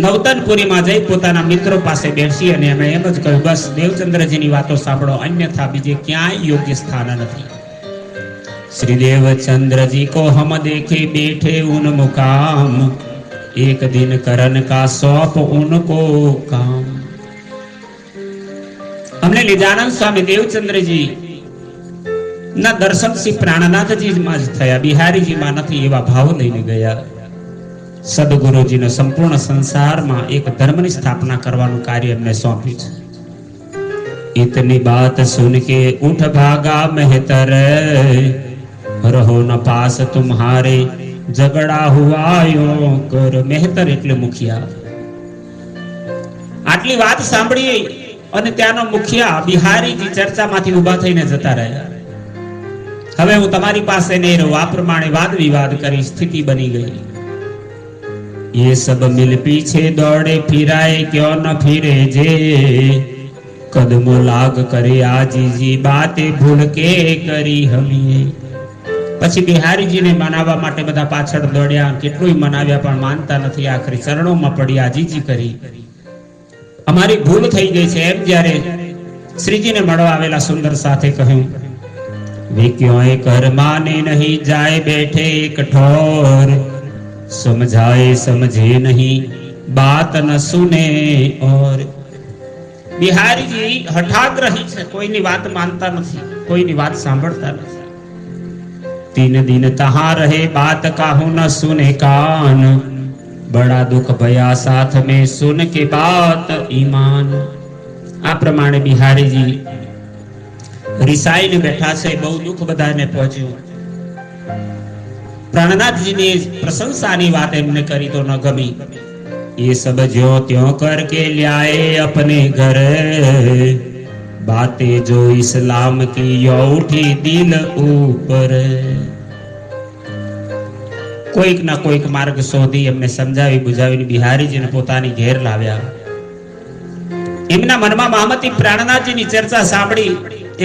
નવતનપુરીમાં જઈ પોતાના મિત્રો પાસે બેસી અને એમણે એમ જ કહ્યું, બસ દેવચંદ્રજીની વાતો સાંભળો, અન્યથા બીજે ક્યાંય યોગ્ય સ્થાન નથી. श्री देवचंद्र जी को हम देखे बैठे उन मुकाम, एक दिन करन का सौंप उनको काम. हमने निजानंद स्वामी देवचंद्रजी ના દર્શન શ્રી પ્રાણનાથજી માં જ થયા, બિહારીજી માં નથી, એવા ભાવ લઈને ગયા. સદગુરુજીને સંપૂર્ણ સંસારમાં એક ધર્મની સ્થાપના કરવાનું કાર્ય એમને સોંપ્યું છે. इतनी बात सुन के उठ भागा मेहतर, रहो न पास तुम्हारे झगड़ा हुआ यो कर. मेहतर એટલે મુખિયા. આટલી વાત સાંભળી અને ત્યાંનો મુખિયા બિહારીજી ચર્ચામાંથી ઊભા થઈને જતા રહ્યા. હવે હું તમારી પાસે નહીં રહું. આ પ્રમાણે વાદ વિવાદ કરી સ્થિતિ બની ગઈ. ये सब मिल पीछे दौड़े फिराए क्यों न फिरे जे, कदमो लाग करे आजीजी बातें भूल के करी हमें. પછી બિહારીજીને મનાવવા માટે બધા પાછળ દોડ્યા, કેટલું મનાવ્યા પણ માનતા નથી. આખરી ચરણોમાં પડી આજીજી કરી, અમારી ભૂલ થઈ ગઈ છે. એમ જ્યારે શ્રીજીને મળવા આવેલા સુંદર સાથે કહ્યું, वे क्यों कर माने नहीं जाए बैठे एक ठोर, समझाए समझे नहीं बात न सुने और बिहारी जी हठाग्रही છે, કોઈની વાત માનતા નથી, કોઈની વાત સાંભળતા નથી. 3 दिन तहां रहे बात काहू न सुने कान, बड़ा दुख भया साथ में सुन के बात ईमान. આ પ્રમાણે બિહારીજી રિસાઈને બેઠા છે. બહુ દુઃખ બધાને પહોંચ્યું. प्राणनाथजीની પ્રશંસાની વાત એમને કરી તો ન ગમી. ये सब ज्यों त्यों करके ल्याए अपने घर, बातें जो इस्लाम की यो उठी दिल ऊपर. કોઈક ના કોઈક માર્ગ શોધી એમને સમજાવી બુજાવીને બિહારીજીને પોતાની ઘેર લાવ્યા. એમના મનમાં મહામતી પ્રાણનાથજીની ચર્ચા સાંભળી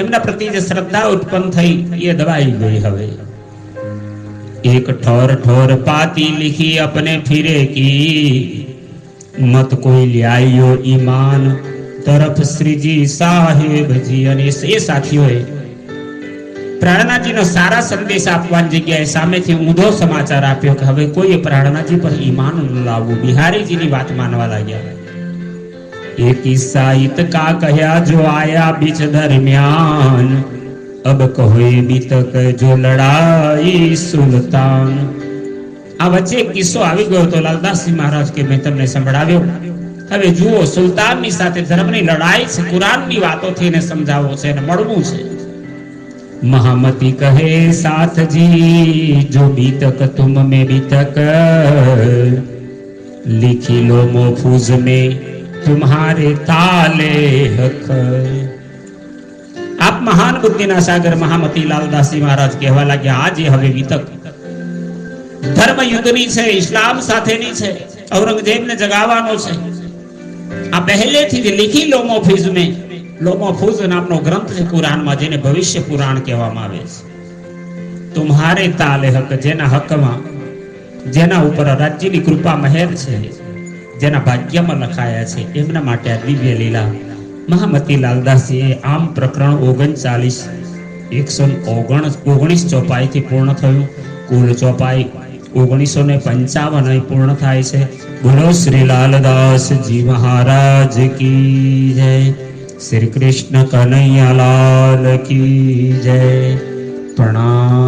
એમના પ્રતિ જે શ્રદ્ધા ઉત્પન્ન થઈ એ દબાઈ ગઈ. હવે એક ઠોર ઠોર પાતી लिखी अपने फिरे की, मत कोई ल्यायो ईमान तरफ श्रीजी साहेब जी. અને એ સાથીઓએ પ્રાણનાથજીનો સારા સંદેશ આપવાની જગ્યાએ સામેથી ઊંધો સમાચાર આપ્યો કે હવે કોઈ પ્રાણનાથજી પર ઈમાન ન લાવવું. બિહારીજીની વાત માનવા લાગ્યા. एक किस्सा इत का कहया जो आया बीच दरमियान, अब कहो बीतक जो लड़ाई सुल्तान. આ વચ્ચે એક કિસ્સો આવી ગયો તો લાલદાસજી મહારાજ કે મેં તમને સંભળાવ્યો. હવે જુઓ, સુલતાનની સાથે ધર્મની લડાઈ છે, કુરાનની વાતોથી એને સમજાવવો છે અને મળવું છે. महामती कहे साथ जी जो बीतक तुम में बीतक, लिखी लो मोफूज में तुम्हारे ताले हक. आप महान बुद्धिना सागर महामती लालदासजी महाराज कहवा लाग्या આજે હવે વિતક ધર્મ યુદ્ધની છે, ઇસ્લામ સાથેની છે, ઔરંગઝેબને જગાવવાનો છે. આ પહેલેથી જ લીખી લો મોફૂઝ में, લોમોફૂઝ નામનો ગ્રંથ છે કુરાનમાં, જેને ભવિષ્ય પુરાણ કહેવામાં આવે છે. તુમ્હારે તાલે હક, જેના હકમાં, જેના ઉપર રાજ્યની કૃપા મહેર છે, જેના ભાગ્યમાં લખાયા છે, એમના માટે આ દિવ્ય લીલા. મહામતી લાલદાસજીએ આમ પ્રકરણ 119 ચોપાઈથી પૂર્ણ થયું. કુલ ચોપાઈ 1955 પૂર્ણ થાય છે. બોલો શ્રી લાલદાસજી મહારાજ કી જય. श्री कृष्ण कन्हैया लाल की जय. प्रणाम.